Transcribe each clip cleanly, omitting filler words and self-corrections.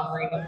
phone reading.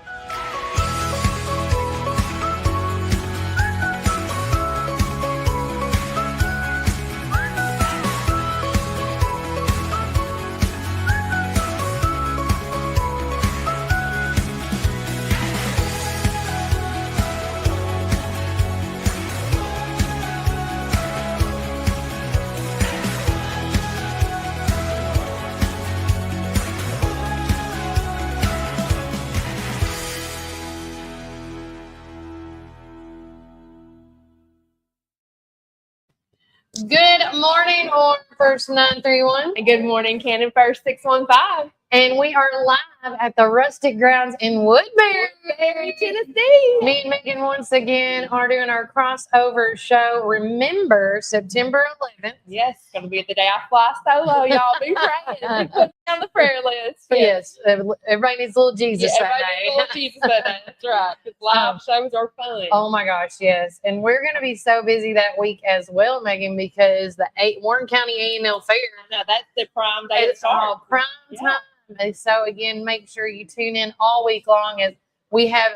Good morning, or first 931. And good morning, Cannon First 615. And we are live at the Rustic Grounds in Woodbury, Tennessee. Me and Megan once again are doing our crossover show. Remember, September 11th. Yes, it's going to be the day I fly solo. Y'all be praying. Be putting on the prayer list. Yes, everybody needs a little Jesus that everybody day. needs a little Jesus that day. That's right. Because live shows are fun. Oh my gosh, yes. And we're going to be so busy that week as well, Megan, because the Warren County A&L Fair. I know, that's the prime day It's all prime time. And so again, make sure you tune in all week long, as we have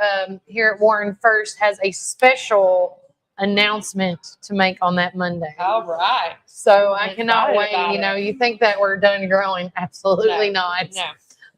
here at Warren First has a special announcement to make on that Monday. All right. So I cannot wait. You know, you think that we're done growing. Absolutely not.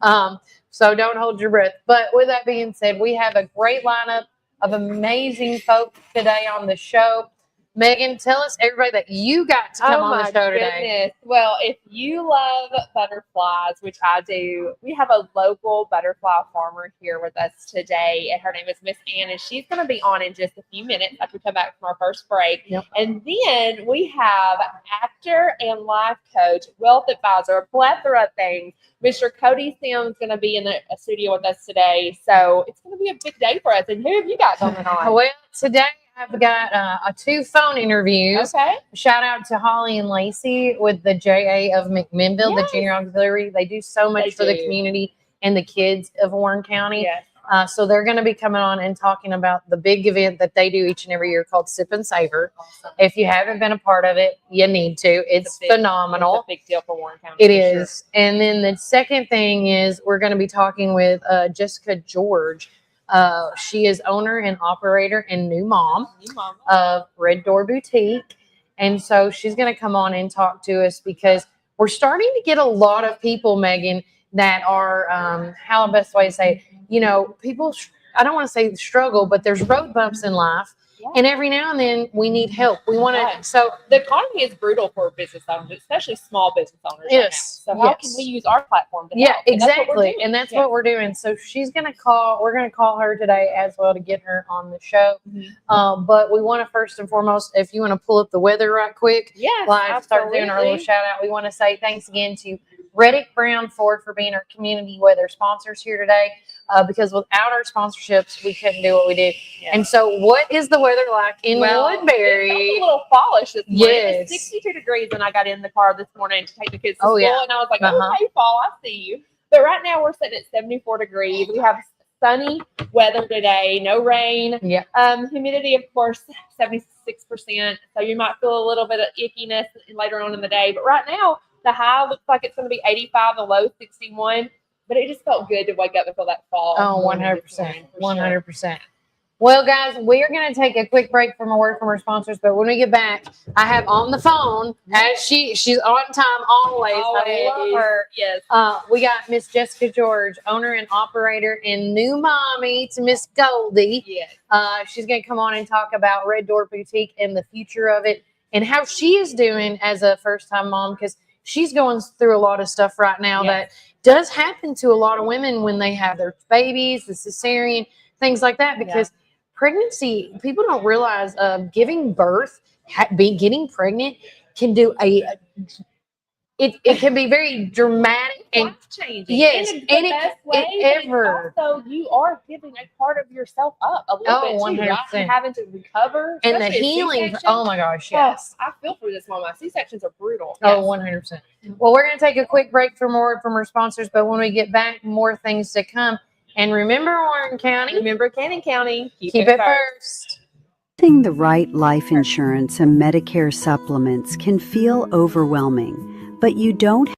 No. So don't hold your breath. But with that being said, we have a great lineup of amazing folks today on the show. Megan, tell us, everybody, that you got to come on the show today. Well, if you love butterflies, which I do, we have a local butterfly farmer here with us today, and her name is Miss Ann, and she's going to be on in just a few minutes after we come back from our first break. Yep. And then we have actor and life coach, wealth advisor, a plethora of things. Mr. Cody Sims going to be in the studio with us today, so it's going to be a big day for us. And who have you got going on? Well, today I've got 2 phone interviews. Okay. Shout out to Holly and Lacey with the JA of McMinnville, the Junior Auxiliary. They do so much for the community and the kids of Warren County. Yes. So they're going to be coming on and talking about the big event that they do each and every year called Sip and Savor. Awesome. If you haven't been a part of it, you need to. It's phenomenal. It's a big deal for Warren County. It is. Sure. And then the second thing is we're going to be talking with Jessica George. She is owner and operator and new mom of Red Door Boutique. And so she's going to come on and talk to us, because we're starting to get a lot of people, Megan, that are, how the best way to say it, you know, people, I don't want to say struggle, but there's road bumps in life. Yeah. And every now and then we need help. We want to, so the economy is brutal for business owners, especially small business owners. Yes. Right now. So how can we use our platform to help? Exactly. And that's what we're doing. So she's going to we're going to call her today as well to get her on the show. Mm-hmm. But we want to first and foremost, if you want to pull up the weather right quick, start doing our little shout out. We want to say thanks again to Reddick Brown Ford for being our community weather sponsors here today. Because without our sponsorships, we couldn't do what we did. Yeah. And so what is the weather like in Woodbury? It's a little fallish this morning. It's 62 degrees when I got in the car this morning to take the kids to school. Yeah. And I was like, okay, fall, I see you. But right now we're sitting at 74 degrees. We have sunny weather today, no rain. Yeah. Humidity, of course, 76%. So you might feel a little bit of ickiness later on in the day. But right now, the high looks like it's going to be 85, the low 61. But it just felt good to wake up and feel that fall. Oh, 100%. 100%. Well, guys, we are going to take a quick break from a word from our sponsors. But when we get back, I have on the phone, as she's on time always. I love her. Yes. We got Miss Jessica George, owner and operator and new mommy to Miss Goldie. Yes. She's going to come on and talk about Red Door Boutique and the future of it and how she is doing as a first-time mom, because she's going through a lot of stuff right now that does happen to a lot of women when they have their babies, the cesarean, things like that, because pregnancy, people don't realize giving birth, getting pregnant can do it can be very dramatic and life-changing. Yes, and the best way ever. Also, you are giving a part of yourself up a little bit too, 100%. right? Having to recover. And the healing. Oh my gosh, yes. I feel for this mama. C-sections are brutal. Oh, 100%. Well, we're going to take a quick break from our sponsors, but when we get back, more things to come. And remember, Warren County. Remember, Cannon County. Keep it first. Getting the right life insurance and Medicare supplements can feel overwhelming, but you don't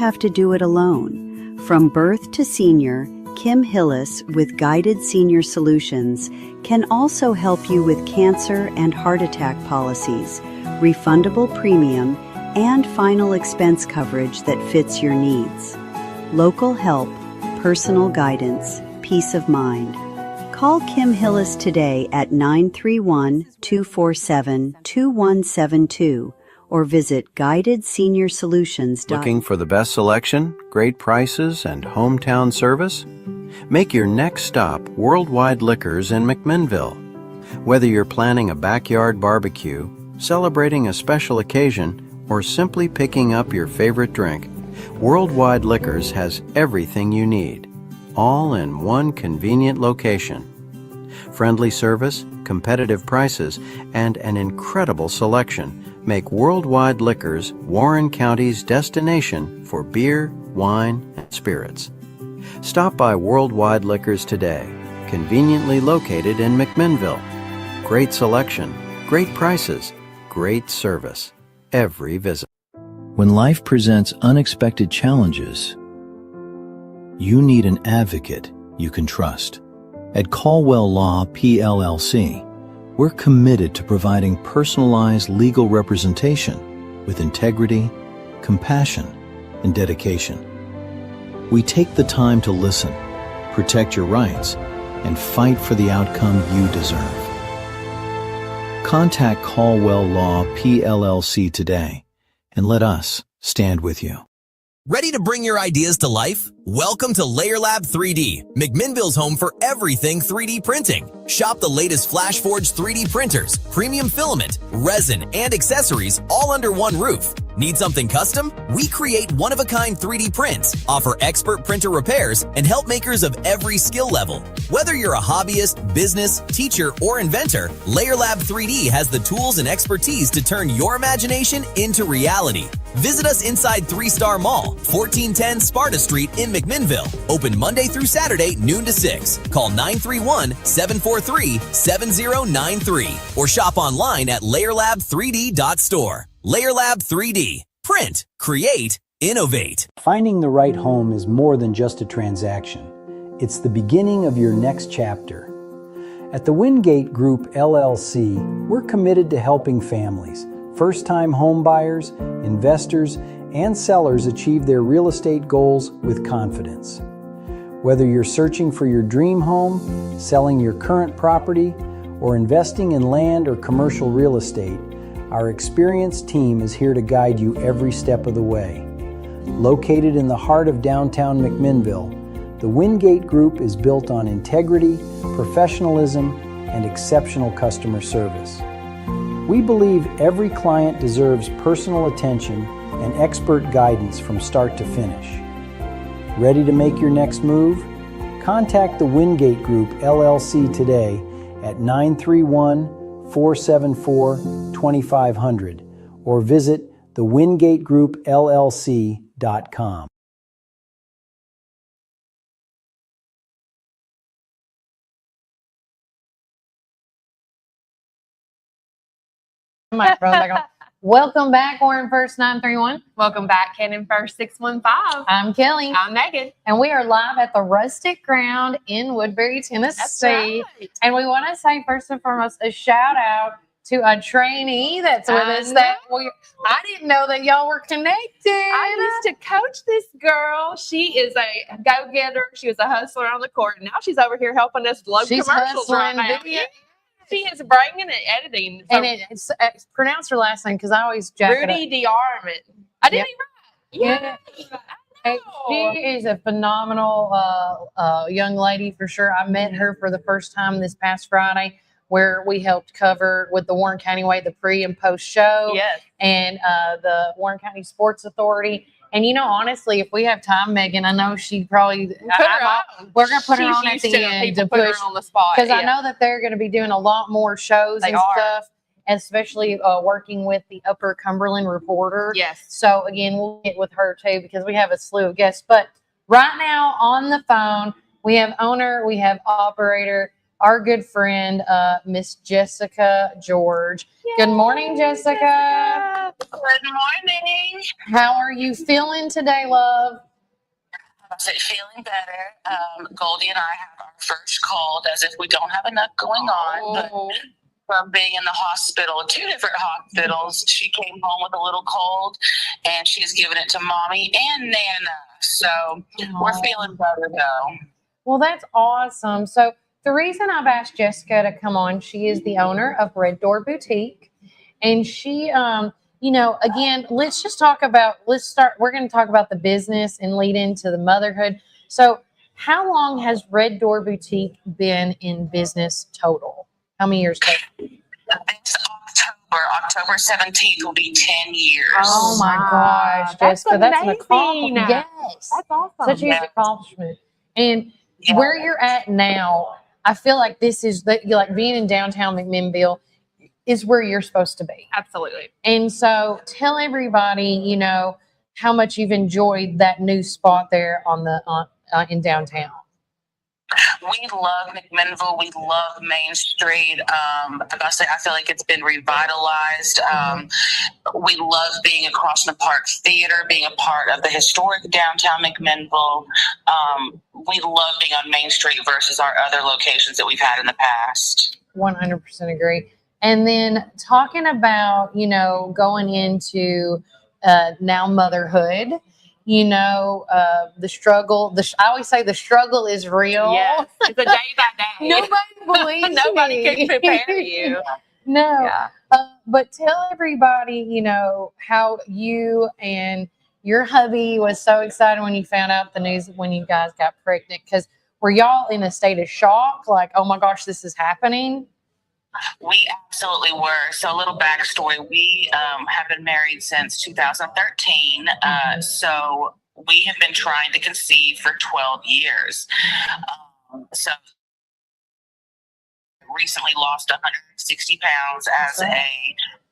have to do it alone. From birth to senior, Kim Hillis with Guided Senior Solutions can also help you with cancer and heart attack policies, refundable premium, and final expense coverage that fits your needs. Local help, personal guidance, peace of mind. Call Kim Hillis today at 931-247-2172 or visit guidedsenior-solutions.com. Looking for the best selection, great prices, and hometown service? Make your next stop Worldwide Liquors in McMinnville. Whether you're planning a backyard barbecue, celebrating a special occasion, or simply picking up your favorite drink, Worldwide Liquors has everything you need, all in one convenient location. Friendly service, competitive prices, and an incredible selection make Worldwide Liquors Warren County's destination for beer, wine, and spirits. Stop by Worldwide Liquors today, conveniently located in McMinnville. Great selection, great prices, great service. Every visit. When life presents unexpected challenges, you need an advocate you can trust. At Caldwell Law PLLC, we're committed to providing personalized legal representation with integrity, compassion, and dedication. We take the time to listen, protect your rights, and fight for the outcome you deserve. Contact Caldwell Law PLLC today and let us stand with you. Ready to bring your ideas to life? Welcome to Layer Lab 3D, McMinnville's home for everything 3D printing. Shop the latest FlashForge 3D printers, premium filament, resin, and accessories all under one roof. Need something custom? We create one-of-a-kind 3D prints, offer expert printer repairs, and help makers of every skill level. Whether you're a hobbyist, business, teacher, or inventor, Layer Lab 3D has the tools and expertise to turn your imagination into reality. Visit us inside 3-Star Mall, 1410 Sparta Street in McMinnville. Open Monday through Saturday, noon to 6. Call 931-743-7093 or shop online at layerlab3d.store. Layer Lab 3D. Print, create, innovate. Finding the right home is more than just a transaction. It's the beginning of your next chapter. At the Wingate Group LLC, we're committed to helping families, first-time home buyers, investors, and sellers achieve their real estate goals with confidence. Whether you're searching for your dream home, selling your current property, or investing in land or commercial real estate, our experienced team is here to guide you every step of the way. Located in the heart of downtown McMinnville, the Wingate Group is built on integrity, professionalism, and exceptional customer service. We believe every client deserves personal attention and expert guidance from start to finish. Ready to make your next move? Contact the Wingate Group LLC today at 931-474-2500 or visit thewingategroupllc.com. My phone back on. Welcome back, Warren First 931. Welcome back, Cannon First 615. I'm Kelly, I'm Megan. and we are live at the Rustic Ground in Woodbury, Tennessee. Right. And we want to say, first and foremost, a shout out to a trainee that's with I us. I didn't know that y'all were connected. I used to coach this girl. She is a go-getter. She was a hustler on the court. Now she's over here helping us load She's commercials right hustling now. video. She is bringing and editing. So And it's pronounce her last name because I always jack it up. Rudy DeArmond. I didn't even Yeah. I She know. is a phenomenal young lady for sure. I met her for the first time this past Friday, where we helped cover with the Warren County Way the pre and post show, Yes. and the Warren County Sports Authority. And honestly, if we have time, Megan, I know she probably Put her on. we're gonna put her She's on at used the to end people to put her push, on the spot. because I Yeah. know that they're going to be doing a lot more shows They and are. stuff, especially working with the Upper Cumberland Reporter. Yes. So again, we'll get with her too because we have a slew of guests. But right now on the phone, we have owner, we have operator, our good friend, Miss Jessica George. Good morning, Jessica. Good morning. How are you feeling today, love? I'm feeling better. Goldie and I have our first cold as if we don't have enough going on. But from being in the hospital, 2 different hospitals, she came home with a little cold and she's given it to mommy and Nana. So we're feeling better though. Well, that's awesome. So the reason I've asked Jessica to come on, she is the owner of Red Door Boutique. And she, again, we're going to talk about the business and lead into the motherhood. So how long has Red Door Boutique been in business total? How many years total? This October 17th will be 10 years. Oh my gosh, That's Jessica, that's an amazing. accomplishment. Yes. That's awesome. Such a huge accomplishment. And where you're at now, I feel like this is like being in downtown McMinnville is where you're supposed to be. Absolutely. And so tell everybody, how much you've enjoyed that new spot there in downtown. We love McMinnville. We love Main Street. I feel like it's been revitalized. We love being across from the Park Theater, being a part of the historic downtown McMinnville. We love being on Main Street versus our other locations that we've had in the past. 100% agree. And then talking about, going into now motherhood, the struggle. I always say the struggle is real. Yes, it's a day by day. Nobody believes Nobody me. can prepare you. No. Yeah. But tell everybody, how you and your hubby was so excited when you found out the news when you guys got pregnant. Because were y'all in a state of shock? Like, oh my gosh, this is happening? We absolutely were. So a little backstory. We have been married since 2013. So we have been trying to conceive for 12 years. So recently lost 160 pounds as a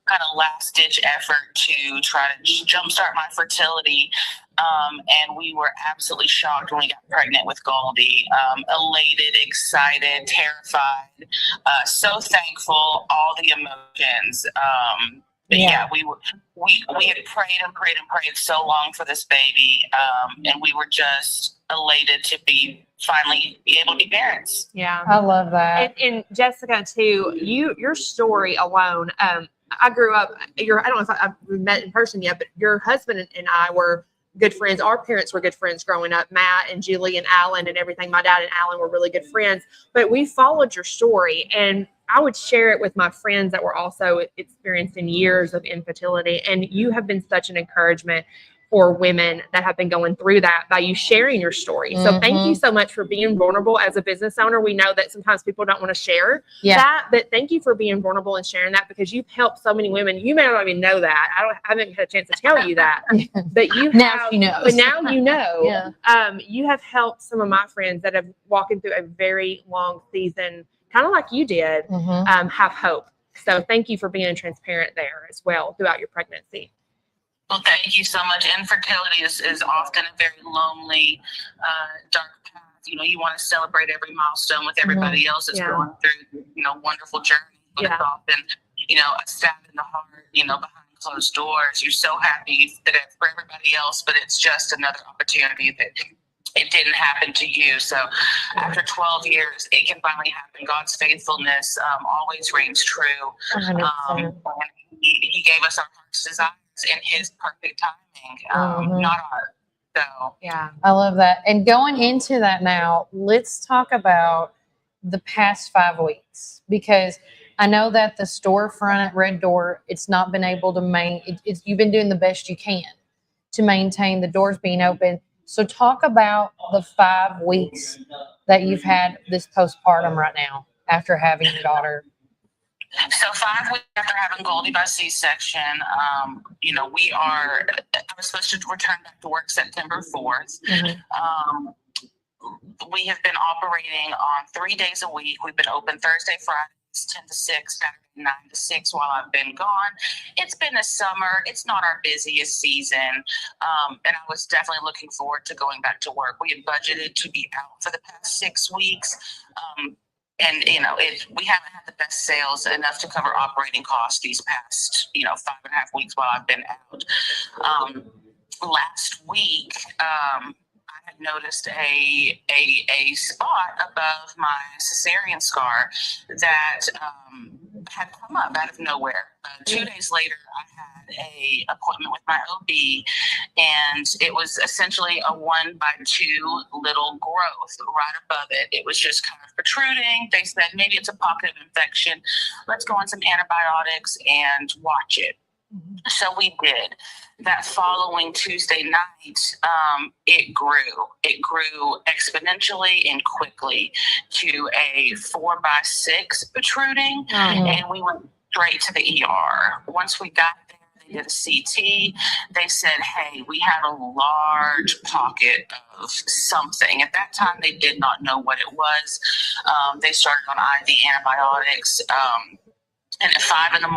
kind of last ditch effort to try to jumpstart my fertility. And we were absolutely shocked when we got pregnant with Goldie. Elated, excited, terrified, so thankful, all the emotions. But we had prayed and prayed and prayed so long for this baby. And we were just elated to finally be able to be parents. Yeah. I love that. And Jessica too, your story alone, I grew up, I don't know if I've met in person yet, but your husband and I were good friends. Our parents were good friends growing up, Matt and Julie and Alan and everything. My dad and Alan were really good friends, but we followed your story and I would share it with my friends that were also experiencing years of infertility. And you have been such an encouragement for women that have been going through that by you sharing your story. So thank you so much for being vulnerable as a business owner. We know that sometimes people don't want to share that, but thank you for being vulnerable and sharing that because you've helped so many women. You may not even know that. I haven't had a chance to tell you that, but Now she knows. But now you know. Yeah. You have helped some of my friends that have walking through a very long season, kind of like you did, have hope. So thank you for being transparent there as well throughout your pregnancy. Well, thank you so much. Infertility is often a very lonely, dark path. You want to celebrate every milestone with everybody else that's going through, wonderful journey. But it's often, a stab in the heart, behind closed doors. You're so happy that it's for everybody else, but it's just another opportunity that it didn't happen to you. So after 12 years, it can finally happen. God's faithfulness always reigns true. And he gave us our heart's desires in his perfect timing, not ours. So I love that. And going into that now, let's talk about the past 5 weeks because I know that the storefront at Red Door, it's not been able to you've been doing the best you can to maintain the doors being open. So talk about the 5 weeks that you've had this postpartum right now after having your daughter. So 5 weeks after having Goldie by C-section, I was supposed to return back to work September 4th. We have been operating on 3 days a week. We've been open Thursday, Fridays, 10 to 6, Saturday, 9 to 6 while I've been gone. It's been a summer. It's not our busiest season. And I was definitely looking forward to going back to work. We had budgeted to be out for the past 6 weeks. and we haven't had the best sales enough to cover operating costs these past 5.5 weeks while I've been out. Last week, I had noticed a spot above my cesarean scar that had come up out of nowhere. 2 days later, I had a appointment with my OB, and it was essentially a 1x2 little growth right above it. It was just kind of protruding. They said maybe it's a pocket of infection. Let's go on some antibiotics and watch it. So we did. That following Tuesday night, it grew. It grew exponentially and quickly to a 4x6 protruding, and we went straight to the ER. Once we got there, they did a CT. They said, hey, we have a large pocket of something. At that time, they did not know what it was. They started on IV antibiotics. And at 5 a.m,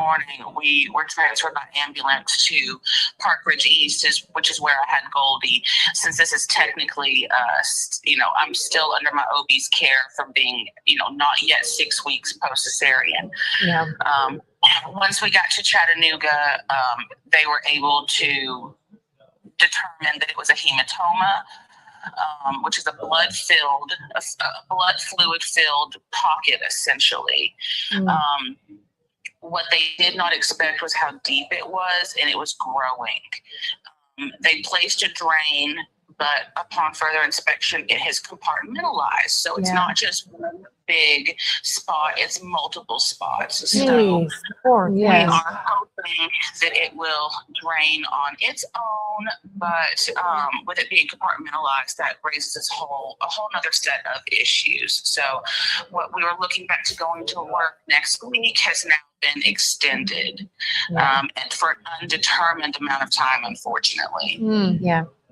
we were transferred by ambulance to Park Ridge East, which is where I had Goldie. Since this is technically, I'm still under my OB's care from being, not yet 6 weeks post cesarean. Yeah. Once we got to Chattanooga, they were able to determine that it was a hematoma. Which is a blood fluid filled pocket, essentially. What they did not expect was how deep it was, and it was growing. They placed a drain, but upon further inspection, it has compartmentalized. So it's not just one big spot, it's multiple spots. So we are hoping that it will drain on its own, but with it being compartmentalized, that raises a whole nother set of issues. So what we were looking back to going to work next week has now been extended and for an undetermined amount of time, unfortunately.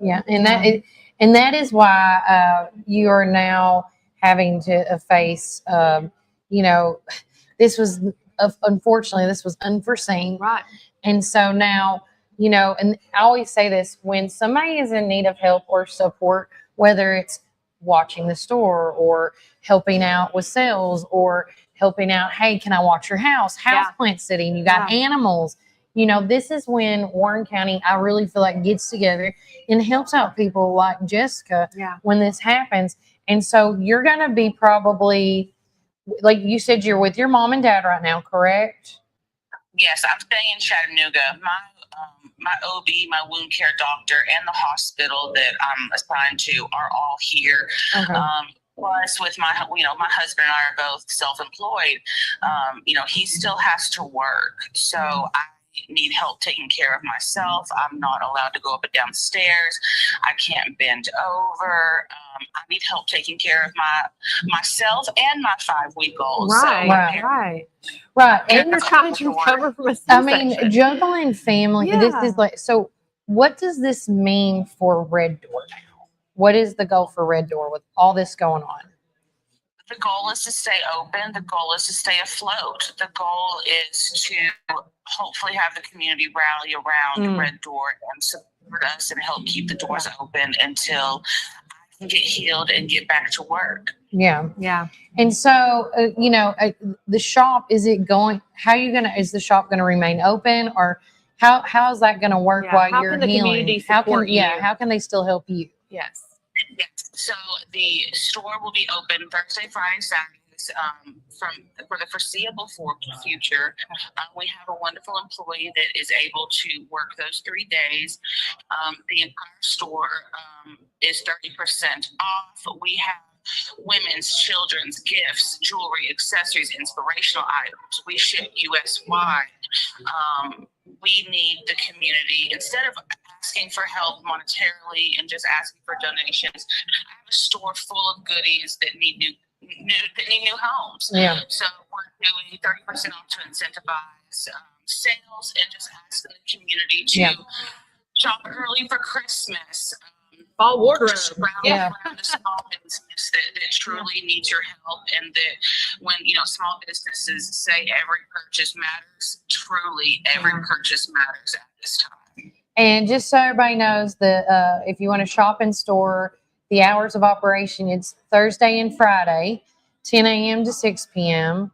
And that is why you are now having to face this was unfortunately this was unforeseen, Right. and so now and I always say this, when somebody is in need of help or support, whether it's watching the store or helping out with sales or helping out, hey, can I watch your house plant sitting, you got animals, this is when Warren County, I really feel like, gets together and helps out people like Jessica when this happens. And so you're going to be probably, like you said, you're with your mom and dad right now, correct? Yes, I'm staying in Chattanooga. My OB, my wound care doctor, and the hospital that I'm assigned to are all here. Okay. Plus, with my husband and I are both self-employed. He still has to work, so I need help taking care of myself. I'm not allowed to go up and down the stairs. I can't bend over. I need help taking care of myself and my 5-week-old. Right. And you're trying to recover from a C-section. Juggling family. This is like, so what does this mean for Red Door now? What is the goal for Red Door with all this going on? The goal is to stay open. The goal is to stay afloat. The goal is to hopefully have the community rally around Red Door and support us and help keep the doors open until I can get healed and get back to work. Yeah. And so, the shop, is the shop going to remain open, or how is that going to work while how you're can the healing? community support you? How can they still help you? Yes. So the store will be open Thursday, Friday, Saturdays for the foreseeable future. We have a wonderful employee that is able to work those 3 days. The entire store is 30% off. We have women's, children's, gifts, jewelry, accessories, inspirational items. We ship US-wide. We need the community. Instead of asking for help monetarily and just asking for donations, I have a store full of goodies that need new homes. Yeah. So we're doing 30% off to incentivize sales and just asking the community to shop early for Christmas. Fall wardrobe. Around the small business that truly needs your help, and that when small businesses say every purchase matters, truly every purchase matters at this time. And just so everybody knows, that if you want to shop in store, the hours of operation, it's Thursday and Friday. 10 a.m. to 6 p.m.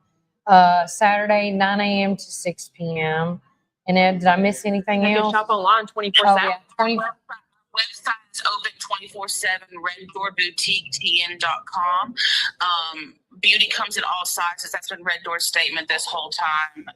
Saturday, 9 a.m. to 6 p.m. And then, did I miss anything You can else? shop online 24/7. Oh, yeah. 20, Website is open 24/7, RedDoorBoutiqueTN.com. Beauty comes in all sizes. That's been Red Door's statement this whole time.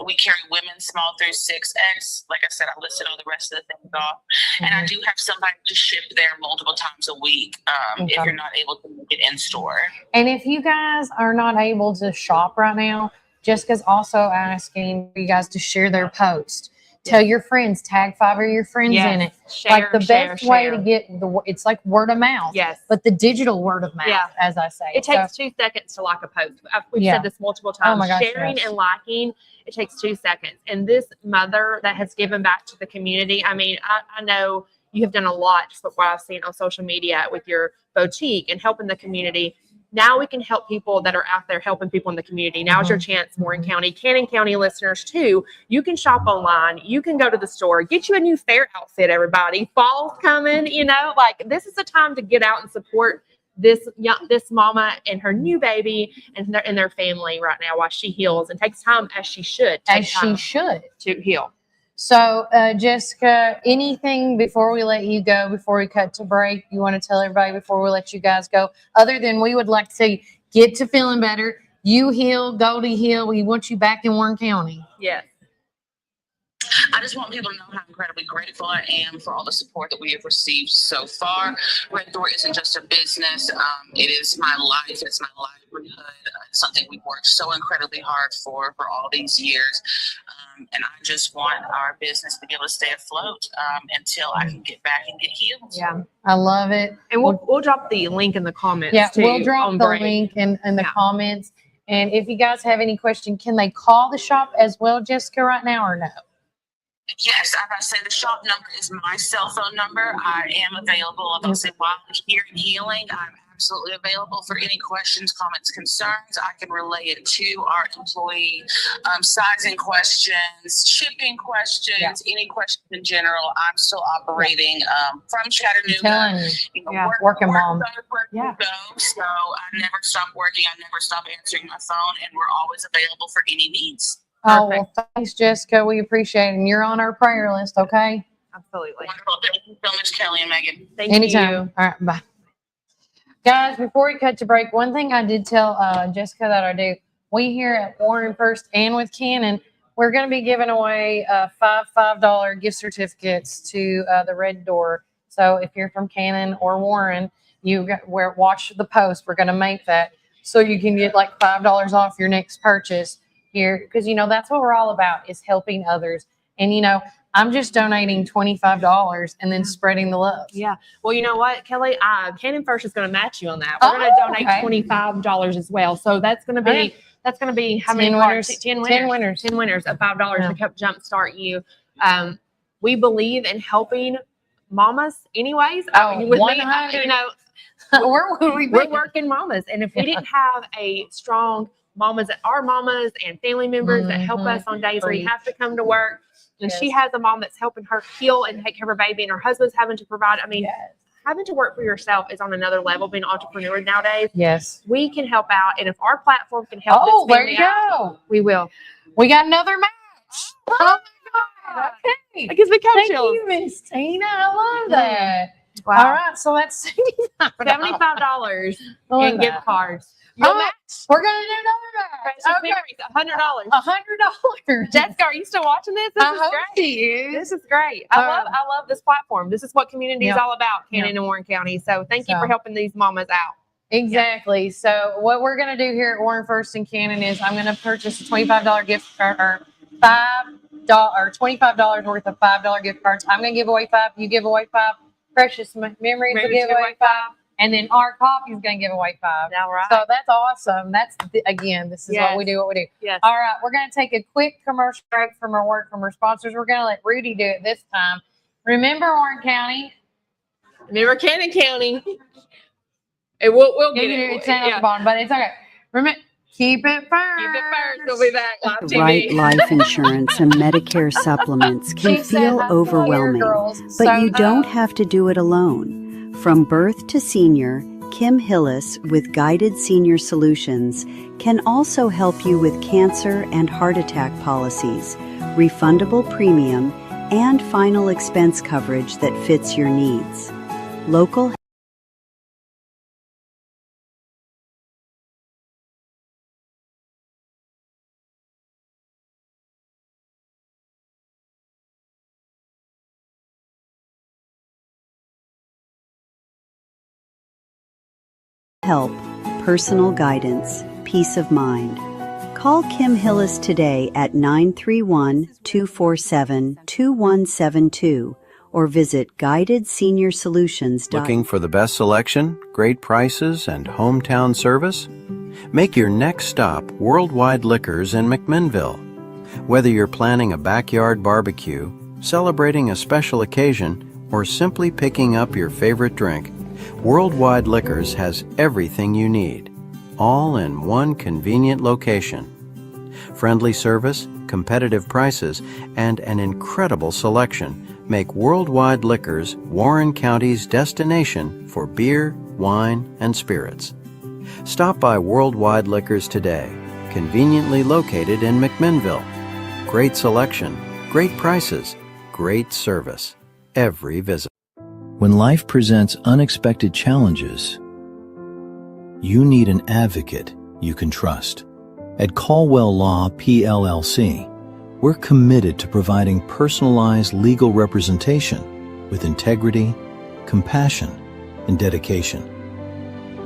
We carry women small through 6X. Like I said, I listed all the rest of the things off. And I do have somebody to ship there multiple times a week if Okay. you're not able to make it in store. And if you guys are not able to shop right now, Jessica's also asking for you guys to share their post. Tell your friends, tag 5 of your friends in it. Share, Like the share, best way share. to get it's like word of mouth. Yes. But the digital word of mouth, Yeah. as I say. It takes 2 seconds to like a post. We've Yeah. said this multiple times. Oh my gosh, Sharing yes. and liking, it takes 2 seconds. And this mother that has given back to the community, I mean, I know you have done a lot, just what I've seen on social media with your boutique and helping the community. Now we can help people that are out there helping people in the community. Now is your chance, Warren County, Cannon County listeners too. You can shop online. You can go to the store, get you a new fair outfit, everybody. Fall's coming, like this is the time to get out and support this mama and her new baby and their family right now while she heals and takes time as she should. as she should. to heal. So, Jessica, anything before we let you go, before we cut to break, you want to tell everybody before we let you guys go, other than we would like to see get to feeling better, you heal, Goldie heal, we want you back in Warren County. Yes. I just want people to know how incredibly grateful I am for all the support that we have received so far. Red Door isn't just a business. It is my life. It's my livelihood. It's something we've worked so incredibly hard for all these years. And I just want our business to be able to stay afloat until I can get back and get healed. Yeah. I love it. And we'll drop the link in the comments. Yeah, too, we'll drop on the break. link in the Yeah. comments. And if you guys have any question, can they call the shop as well, Jessica, right now or no? Yes, as I say, the shop number is my cell phone number. I am available. Obviously, while I'm here and healing, I'm absolutely available for any questions, comments, concerns. I can relay it to our employee. Sizing questions, shipping questions, any questions in general. I'm still operating from Chattanooga. I'm telling you. Yeah, working mom. Yeah. So I never stop working. I never stop answering my phone, and we're always available for any needs. Oh, well, thanks, Jessica. We appreciate it. And you're on our prayer list, okay? Absolutely. Wonderful. Thank you so much, Kelly and Megan. Thank Anytime. you. All right, bye. Guys, before we cut to break, one thing I did tell Jessica that I do, we here at Warren First and with Cannon, we're going to be giving away $5 gift certificates to the Red Door. So if you're from Cannon or Warren, watch the post. We're going to make that so you can get like $5 off your next purchase here, because that's what we're all about, is helping others. And I'm just donating $25 and then spreading the love. Yeah. Well, you know what, Kelly? Cannon First is going to match you on that. We're going to donate $25 as well. So that's going to be how many 10 cards? winners. 10 winners. 10 winners. 10 winners of $5 Yeah. to help jumpstart you. We believe in helping mamas anyways. Oh, With me, 100. Where would we be? we're working mamas. And if we didn't have a strong mamas, our mamas and family members that help us on days where you have to come to work, and she has a mom that's helping her heal and take care of her baby, and her husband's having to provide. I mean, having to work for yourself is on another level, being an entrepreneur nowadays. Yes. We can help out. And if our platform can help Oh, this there family you out, go. we will. We got another match. Oh my God. Okay. That gives me Thank chills. you, Miss Tina. I love that. Wow. All right. So that's $75 Love in gift that. cards. Oh, we're going to do another match. Okay. $100. $100. Jessica, are you still watching this? This I is hope great. she is. This is great. I love this platform. This is what community is Yeah. all about, Cannon Yeah. and Warren County. So thank you So- for helping these mamas out. Exactly. So what we're going to do here at Warren First and Cannon is I'm going to purchase a $25 gift card, or $25 worth of $5 gift cards. I'm going to give away 5. You give away 5. Precious Memories will give away 5. And then our coffee is going to give away 5. All right. So that's awesome. That's, again, this is what we do, Yes. All right. We're going to take a quick commercial break from our word from our sponsors. We're going to let Rudy do it this time. Remember, Warren County. Remember Cannon County. And we'll get it. It's down at the bottom, but it's okay. Remember, keep it first. Keep it first. We'll be back. Live TV. Right life insurance and Medicare supplements can She said, feel "I'm here, overwhelming, girls." but So, you don't have to do it alone. From birth to senior, Kim Hillis with Guided Senior Solutions can also help you with cancer and heart attack policies, refundable premium, and final expense coverage that fits your needs. Local help, personal guidance, peace of mind. Call Kim Hillis today at 931-247-2172 or visit guidedsenior-solutions.com. Looking for the best selection, great prices, and hometown service? Make your next stop Worldwide Liquors in McMinnville. Whether you're planning a backyard barbecue, celebrating a special occasion, or simply picking up your favorite drink, Worldwide Liquors has everything you need, all in one convenient location. Friendly service, competitive prices, and an incredible selection make Worldwide Liquors Warren County's destination for beer, wine, and spirits. Stop by Worldwide Liquors today, conveniently located in McMinnville. Great selection, great prices, great service. Every visit. When life presents unexpected challenges, you need an advocate you can trust. At Caldwell Law PLLC, we're committed to providing personalized legal representation with integrity, compassion, and dedication.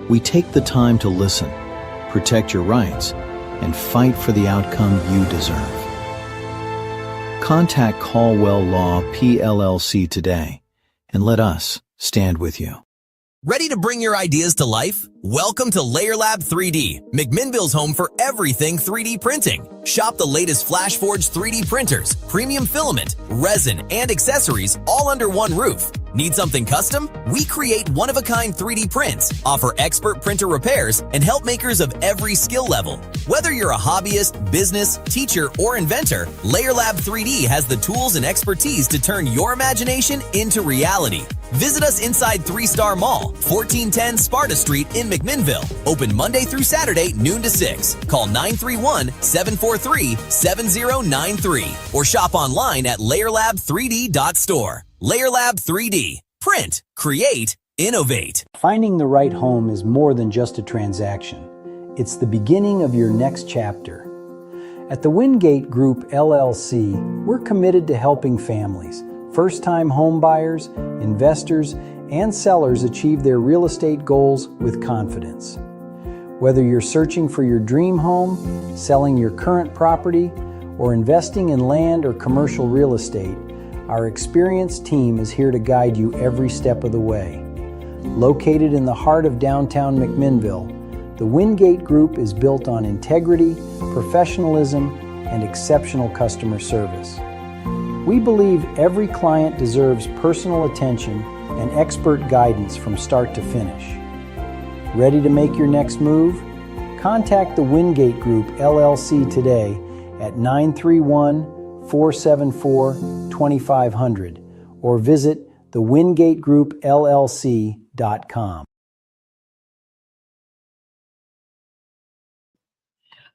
We take the time to listen, protect your rights, and fight for the outcome you deserve. Contact Caldwell Law PLLC today and let us stand with you. Ready to bring your ideas to life? Welcome to Layer Lab 3D, McMinnville's home for everything 3D printing. Shop the latest FlashForge 3D printers, premium filament, resin, and accessories all under one roof. Need something custom? We create one-of-a-kind 3D prints, offer expert printer repairs, and help makers of every skill level. Whether you're a hobbyist, business, teacher, or inventor, Layer Lab 3D has the tools and expertise to turn your imagination into reality. Visit us inside 3-Star Mall, 1410 Sparta Street in McMinnville. Open Monday through Saturday, noon to 6. Call 931-743-7093 or shop online at layerlab3d.store. Layer Lab 3D. Print, create, innovate. Finding the right home is more than just a transaction. It's the beginning of your next chapter. At the Wingate Group LLC, we're committed to helping families, first-time home buyers, investors, and sellers achieve their real estate goals with confidence. Whether you're searching for your dream home, selling your current property, or investing in land or commercial real estate, our experienced team is here to guide you every step of the way. Located in the heart of downtown McMinnville, the Wingate Group is built on integrity, professionalism, and exceptional customer service. We believe every client deserves personal attention and expert guidance from start to finish. Ready to make your next move? Contact the Wingate Group LLC today at 931-474-2500 or visit thewingategroupllc.com.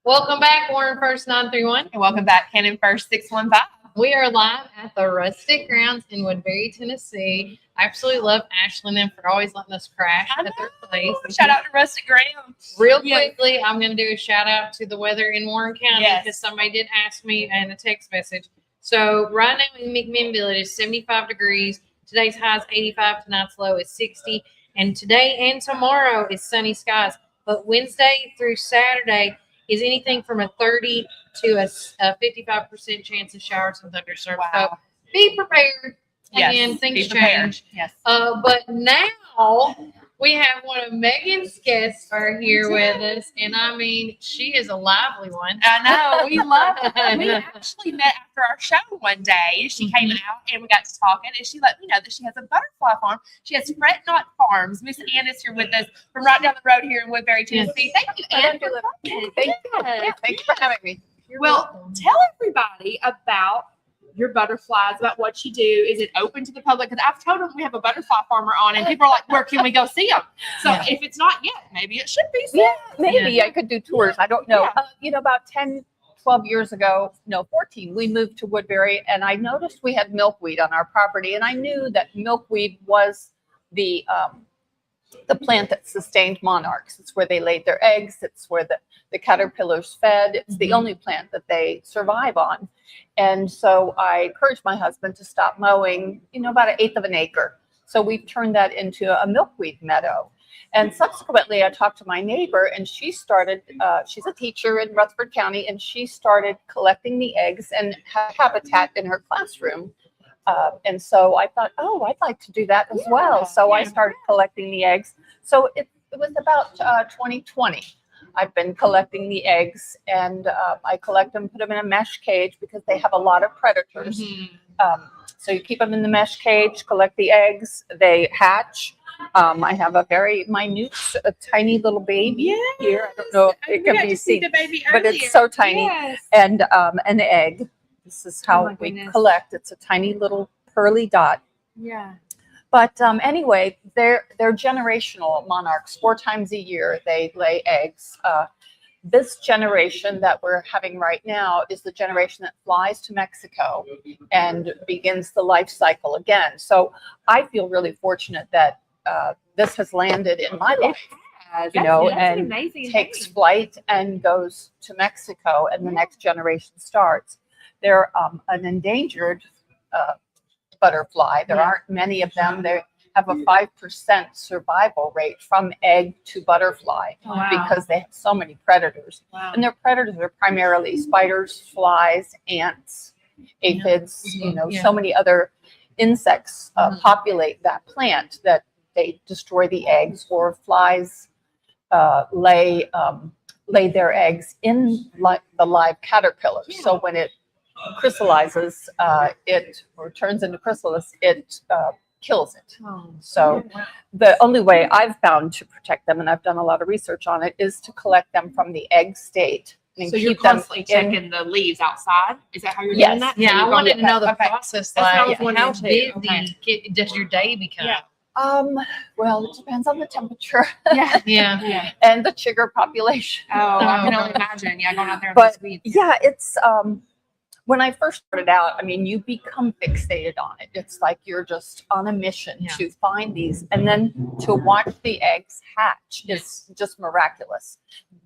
Welcome back, Warren First 931. And welcome back, Cannon First 615. We are live at the Rustic Grounds in Woodbury, Tennessee. I absolutely love Ashley and them for always letting us crash at their place. Shout out to Rustic Grounds. Real Yes. quickly, I'm going to do a shout out to the weather in Warren County Yes. because somebody did ask me in a text message. So right now in McMinnville, it is 75 degrees. Today's high is 85, tonight's low is 60. And today and tomorrow is sunny skies. But Wednesday through Saturday is anything from a 30 to a 55% chance of showers and thunderstorms. Wow. So be prepared. Again, Yes. things Be prepared. change. Yes. But now we have one of Megan's guests are here with us, and I mean, she is a lively one. I know. We love it. We actually met after our show one day. She came out and we got to talking, and she let me know that she has a butterfly farm. She has Fret Knot Farms. Miss Ann is here with us from right down the road here in Woodbury, Tennessee. Thank you, Ann. Thank you for having me. You're Well, welcome. tell everybody about your butterflies, about what you do? Is it open to the public? Because I've told them we have a butterfly farmer on, and people are like, where can we go see them? So if it's not yet, maybe it should be soon. Yeah, maybe I could do tours. I don't know. About 10, 12 years ago, no, 14, we moved to Woodbury, and I noticed we had milkweed on our property, and I knew that milkweed was the plant that sustained monarchs. It's where they laid their eggs. It's where the caterpillars fed. It's the only plant that they survive on. And so I encouraged my husband to stop mowing, about 1/8 of an acre. So we've turned that into a milkweed meadow. And subsequently, I talked to my neighbor, and she started, she's a teacher in Rutherford County, and she started collecting the eggs and habitat in her classroom. And so I thought, I'd like to do that as well. So I started collecting the eggs. So it was about 2020. I've been collecting the eggs, and I collect them, put them in a mesh cage because they have a lot of predators. So you keep them in the mesh cage, collect the eggs, they hatch. I have a very minute, tiny little baby here. I don't know if it can be seen, but it's so tiny. And an egg. This is how we collect. It's a tiny little pearly dot. Yeah. But anyway, they're generational monarchs. 4 times a year they lay eggs. This generation that we're having right now is the generation that flies to Mexico and begins the life cycle again. So I feel really fortunate that this has landed in my life, That's and an amazing takes thing. flight and goes to Mexico, and the next generation starts. They're an endangered butterfly. There aren't many of them. They have a 5% survival rate from egg to butterfly because they have so many predators. And their predators are primarily spiders, flies, ants, aphids, so many other insects populate that plant that they destroy the eggs, or flies lay their eggs in the live caterpillars. So when it crystallizes, or turns into chrysalis, it kills it. So the only way I've found to protect them, and I've done a lot of research on it, is to collect them from the egg state. And So you're keep them constantly checking the leaves outside? Is that how you're Yes. doing that? Yeah, I wanted to know the Okay. process. That's what I was Like, wondering how too. busy does your day become? Yeah. Well, it depends on the temperature Yeah. Yeah. and the chigger population. Oh, I can only imagine. Yeah, going out there in But those weeds. yeah, it's when I first started out, you become fixated on it. It's like you're just on a mission to find these, and then to watch the eggs hatch is just miraculous.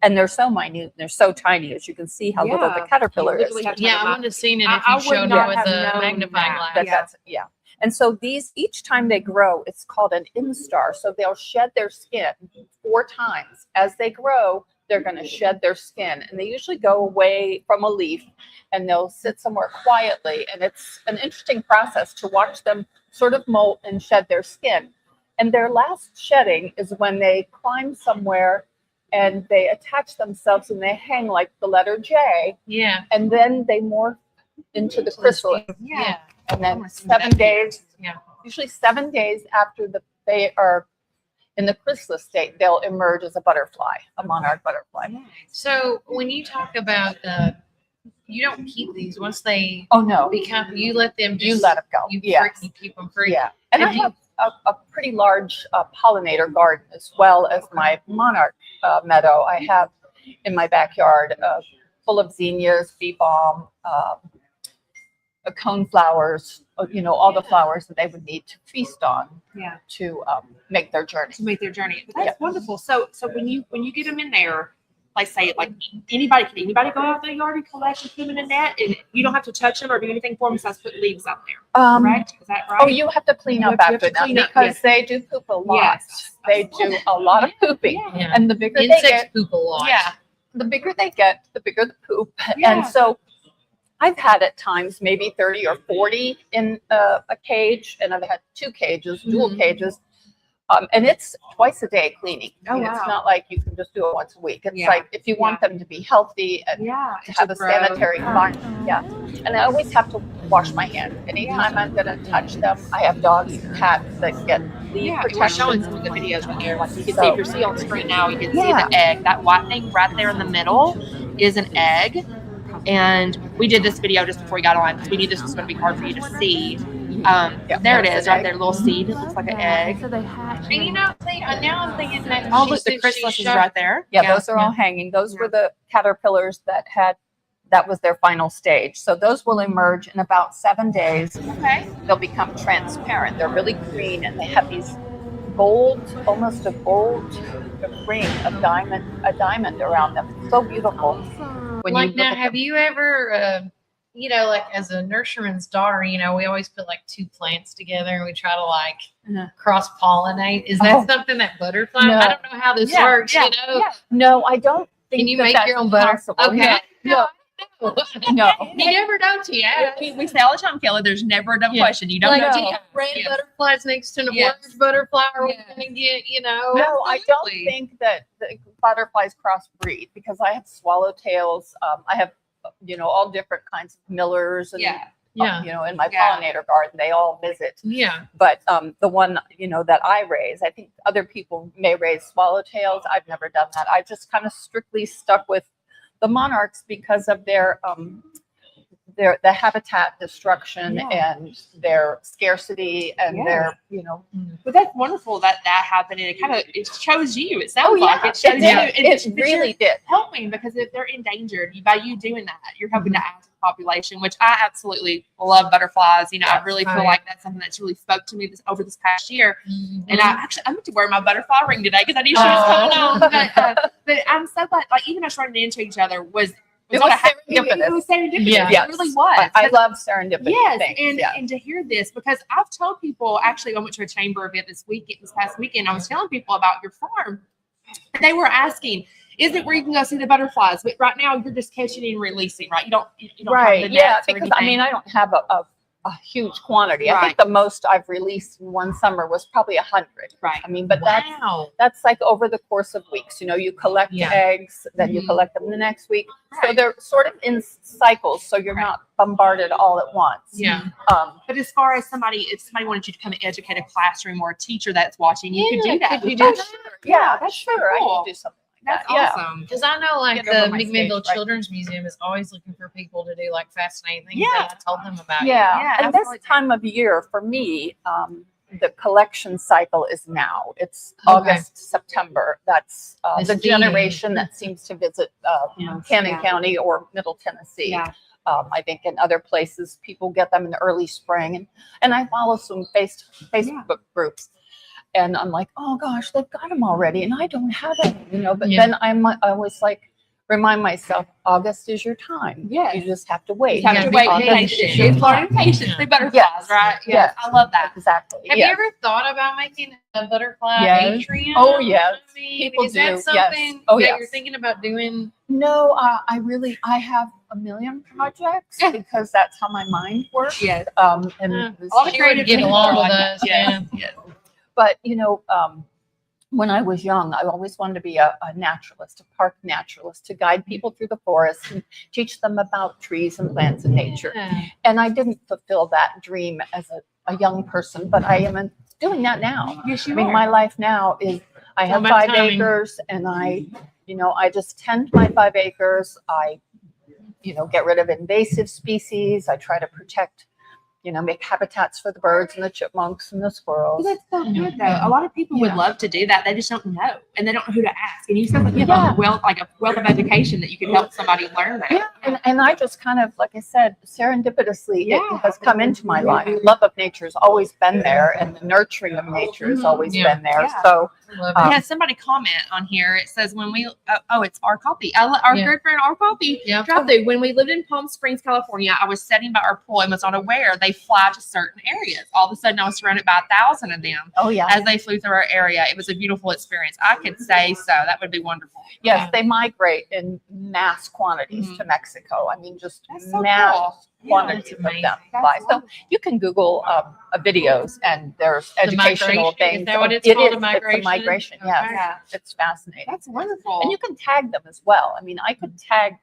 And they're so minute, and they're so tiny, as you can see how little the caterpillar is. literally have to Yeah, have I a would have seen it I- if I you would showed not it with have a known magnifying that. glass. And so these, each time they grow, it's called an instar. So they'll shed their skin 4 times. As they grow, they're going to shed their skin. And they usually go away from a leaf, and they'll sit somewhere quietly. And it's an interesting process to watch them sort of molt and shed their skin. And their last shedding is when they climb somewhere and they attach themselves and they hang like the letter J. Yeah. And then they morph into the chrysalis. Yeah. And I then wanna see 7 that. days, Yeah. usually 7 days after they are in the chrysalis state, they'll emerge as a butterfly, a monarch butterfly. So when you talk about you don't keep these once they Oh no, become, you let them just, you let them go. you Yes. keep them free. Yeah, and I And you- have a pretty large pollinator garden as well as my monarch meadow. I have in my backyard full of zinnias, bee balm, cone flowers, all the flowers that they would need to feast on to make their journey. to make their journey. But that's wonderful. So when you get them in there, like say like anybody go out their yard and collect and put them in a net, and you don't have to touch them or do anything for them besides put leaves out there. Correct? Is that right? Oh, you have to clean You up have to after them clean up, because yes. they do poop a lot. Yes. They do a lot of pooping, Yeah. and the bigger they Insects get, poop a lot. Yeah. the bigger they get, the bigger the poop. Yeah. And so I've had at times maybe 30 or 40 in a cage, and I've had 2 cages, dual cages. And it's twice a day cleaning. Oh, It's wow. not like you can just do it once a week. It's Yeah. like if you want them to be healthy and Yeah. to have a sanitary environment. Yeah. And I always have to wash my hands. Anytime I'm going to touch them, I have dogs and cats that get leaf Yeah, protection. we're showing some of the videos right here. Like you can see, So- if you see on screen now, you can see Yeah. the egg. That white thing right there in the middle is an egg. And we did this video just before we got on because we knew this was going to be hard for you to see. There it there's is, an right egg. there, little seed. It looks like an egg. And now I'm thinking that Oh, she look, the said chrysalis she is showed- right there. Yeah, those are all hanging. Those were the caterpillars that was their final stage. So those will emerge in about 7 days. Okay. They'll become transparent. They're really green and they have these gold, almost a gold ring of a diamond around them. It's so beautiful. When Like you look now, at have them. you ever, like as a nurseryman's daughter, we always put like two plants together and we try to like Uh-huh. cross pollinate. Is that Oh. something that butterfly? No. I don't know how this Yeah, works. yeah, Yeah. No, I don't think Can you that make that's your own butter? possible. Okay. No, no. You never know, Tia. We say all the time, Kayla, there's never a dumb Yeah. question. You don't Like, know. do you have red Yes. butterflies next to an Yes. orange butterfly? Are we Yes. going to get, No, I don't Absolutely. think that the butterflies crossbreed because I have swallowtails. I have, all different kinds of millers and, Yeah. Yeah. in my Yeah. pollinator garden, they all visit. Yeah. But the one, that I raise, I think other people may raise swallowtails. I've never done that. I just kind of strictly stuck with the monarchs because of the habitat destruction Yeah. and their scarcity and their, But that's wonderful that happened, and it shows you. It sounds like it shows it you. did. and It but really you're did. helping because if they're endangered, by you doing that, you're helping to add to the population, which I absolutely love butterflies. I really feel Oh, yeah. like that's something that's really spoke to me over this past year. And Mm-hmm. I meant to wear my butterfly ring today because I knew she was coming Oh. on. But I'm so glad, like even us running into each other was It on was a happy- serendipitous. It was serendipitous. Yeah. It really was. I love serendipity Yes, things. and to hear this, because I've told people, actually, I went to a chamber event this past weekend. I was telling people about your farm, and they were asking, "Is it where you can go see the butterflies?" But right now, you're just catching and releasing, right? You don't have Right. the Yeah. nets or Because anything. I don't have a huge quantity. I Right. think the most I've released in one summer was probably 100. Right. But Wow. that's like over the course of weeks. You collect Yeah. eggs, then you Mhm. collect them the next week. So Right. they're sort of in cycles, so you're Right. not bombarded all at once. Yeah. But as far as if somebody wanted you to come and educate a classroom or a teacher that's watching, you could do that. could you do Oh, that? sure. Yeah, that's sure. I cool. could do something like That's that. Yeah. awesome. Because I know, like, Get over the my stage McMinnville fright. Children's Museum is always looking for people to do, like, fascinating things Yeah. that I told them about. Yeah, Yeah, and absolutely. this time of year for me, the collection cycle is now. It's Okay. August, September. That's This the theme. generation that seems to visit Cannon Yeah. County or Middle Tennessee. Yeah. I think in other places people get them in the early spring, and I follow some Facebook groups, and I'm like, oh gosh, they've got them already, and I don't have any, But Yeah. then I always like remind myself, August is your time. Yes. You just have to wait. You have Yeah, to be wait. patient. Patience. It's learning patience. The butterflies, Yes. right? Yes. I love that. Exactly. Have yes. you ever thought about making a butterfly Yes. atrium? Oh, yes. I mean, People is do, that yes. something Oh, that yes. you're thinking about doing? No, I have a million projects because that's how my mind works. Yes. And Yeah. this- A lot of Sure, creative get people along are with like us. that. Yeah. Yes. but when I was young, I always wanted to be a naturalist, a park naturalist, to guide people through the forest and teach them about trees and plants and nature. Yeah. And I didn't fulfill that dream as a young person, but I am doing that now. Yes, I you mean, are. my life now is I All have about 5 timing. acres, and I just tend my 5 acres. I, get rid of invasive species. I try to protect, make habitats for the birds and the chipmunks and the squirrels. Well, that's so good though. A lot of people would Yeah. love to do that. They just don't know, and they don't know who to ask. And you sound like you have Yeah. a wealth of education that you can help somebody learn that. Yeah, and I just kind of, like I said, serendipitously, Yeah. it has come into my life. Love of nature's always been there, and the nurturing of nature has always Yeah. been there. Yeah. So, Love We it. had somebody comment on here. It says when we it's our copy. Our Yeah. good friend, our copy. Yeah. Dropped through. When we lived in Palm Springs, California, I was sitting by our pool and was unaware they fly to certain areas. All of a sudden, I was surrounded by 1,000 of them oh yeah, as they flew through our area. It was a beautiful experience. I could say so. That would be wonderful. yes, Yeah. they migrate in mass quantities Mhm. to Mexico. I mean, just That's so mass cool. quantities that's of them amazing. fly. That's So wonderful. you can Google videos, and there's educational migration? things. Is that what it's It called, is. a migration? It's a migration. Okay. Yes, Yeah. it's fascinating. That's wonderful. And you can tag them as well. I mean, I could tag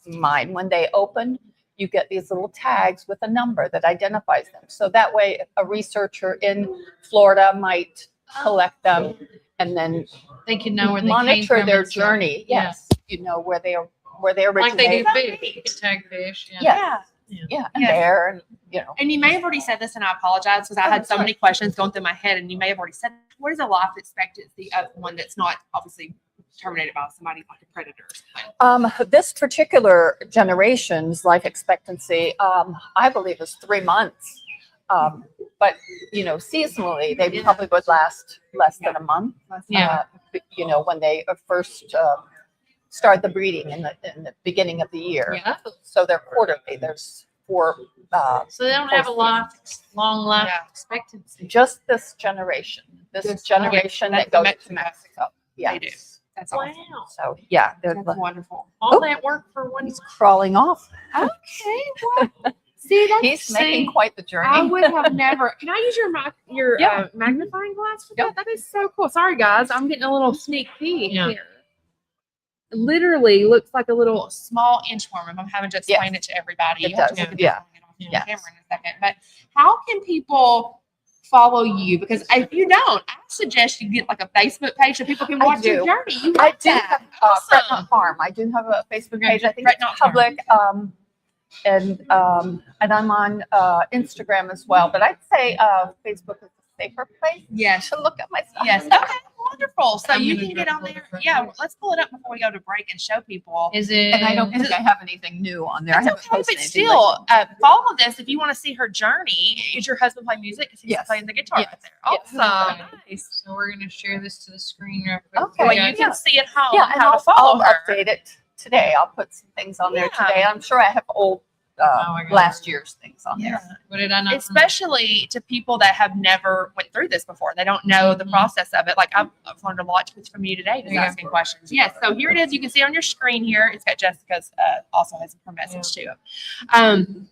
mine when they open. You get these little tags with a number that identifies them. So that way, a researcher in Florida might collect them and then They can know where they came monitor from their and stuff. journey. Yeah. Yes, where they where they Like they originate. do fish. You can tag fish. Yeah. Yeah. Yeah. Yeah, and Yes. bear, and And you may have already said this, and I apologize because I had so many questions going through my head, and you may have already said, what is a life expectancy of one that's not obviously terminated by somebody like a predator or something? This particular generation's life expectancy, I believe, is 3 months. But seasonally, they probably would last less than a month. Yeah. When they first start the breeding in the beginning of the year. Yeah. So they're quarterly. There's 4. So they don't have a long life Yeah. expectancy. Just this generation. This This- generation okay, that goes that's to Mexico. Mexico. Yeah. They do. That's Wow. awesome. So yeah, they're That's wonderful. All Oh. that work for one. he's crawling off. Okay. Well, see, that's He's making quite the journey. I would have never. Can I use your Yeah. magnifying glass for that? That is so cool. Sorry, guys. I'm getting a little sneak peek Yeah. here. It literally looks like a little small inchworm. If I'm having to explain it to everybody, It you have to does, look at yeah. it on Yeah. camera in a second. But how can people follow you? Because if you don't, I suggest you get like a Facebook page so people can I watch your do. journey. You I have do that. have Awesome. Fret Not Farm. I do have a Facebook Okay, page. I think Fret it's Not Farm. public. And I'm on Instagram as well. But I'd say Facebook is a safer place Yes. to look at my stuff. Yes. Okay. Wonderful. So I'm you gonna can get drop on a there. little Yeah. bit. Let's pull it up before we go to break and show people. Is it? And I don't think I have anything new on there. I That's haven't okay, posted but anything still, lately. follow this if you want to see her journey. Is your husband playing music? Because he's Yes. playing the guitar Yes. right there. Yes. Awesome. Okay. Nice. So we're gonna share this to the screen real quick. Okay. Well, Yeah, you can see at home Yeah, and how to I'll follow her. update it today. I'll put some things on there Yeah. today. I'm sure I have old I got last year's things on Yeah. there. What did I not? Especially to people that have never went through this before. They don't know the Mhm. process of it. Like I've learned a lot from you today, just Yeah. asking questions. Yes. So here it is. You can see on your screen here. It's got Jessica's also has her message too.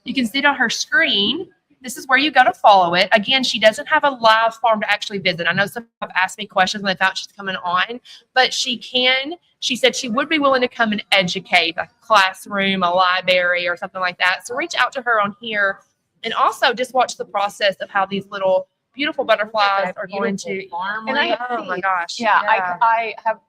You can see it on her screen. This is where you go to follow it. Again, she doesn't have a live farm to actually visit. I know some have asked me questions when they found she's coming on, but she can. She said she would be willing to come and educate, like a classroom, a library, or something like that. So reach out to her on here, and also just watch the process of how these little beautiful butterflies are going to. farm. And I leaf. have Oh my seeds. gosh! Yeah, I have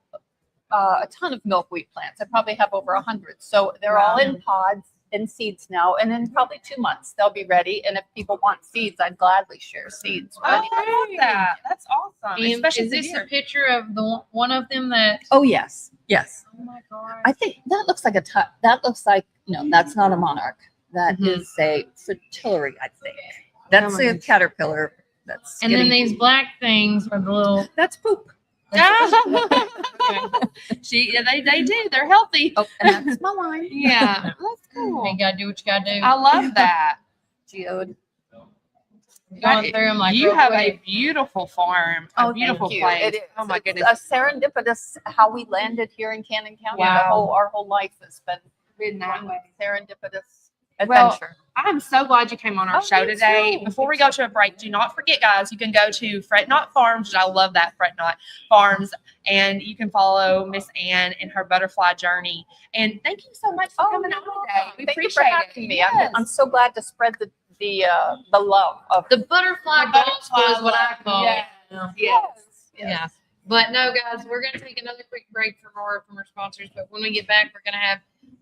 a ton of milkweed plants. I probably have over 100. So they're all in pods and seeds now. And in probably 2 months, they'll be ready. And if people want seeds, I'd gladly share seeds. Oh, I love that. That's awesome. And Especially is this here. a picture of the one of them that? Oh, yes. Yes. Oh my god! I think that looks like that looks like, no, that's not a monarch. That Mhm. is a fritillary, I think. That's a caterpillar. That's And then getting- these black things are the little. that's poop. They do. They're healthy. Oh, and that's my line. Yeah, that's cool. You gotta do what you gotta do. I love that. Geode. Going through them like You real have quick. a beautiful farm, a beautiful thank you. place. It is. Oh my It's goodness. a serendipitous how we landed here in Cannon County. Wow. Our whole life has been Been that way. serendipitous Well, adventure. I'm so glad you came on our Oh, show me today. too. Before we go to a break, do not forget, guys, you can go to Fret Not Farms, which I love that, Fret Not Farms, and you can follow Miss Ann in her butterfly journey. And thank you so much for coming on today. We Thank you appreciate for having it. me. Yes. I'm so glad to spread the love of The butterfly gospel is what I call Yes. it. Yes. Yeah. But no, guys, we're going to take another quick break for more from our sponsors. But when we get back, we're going to have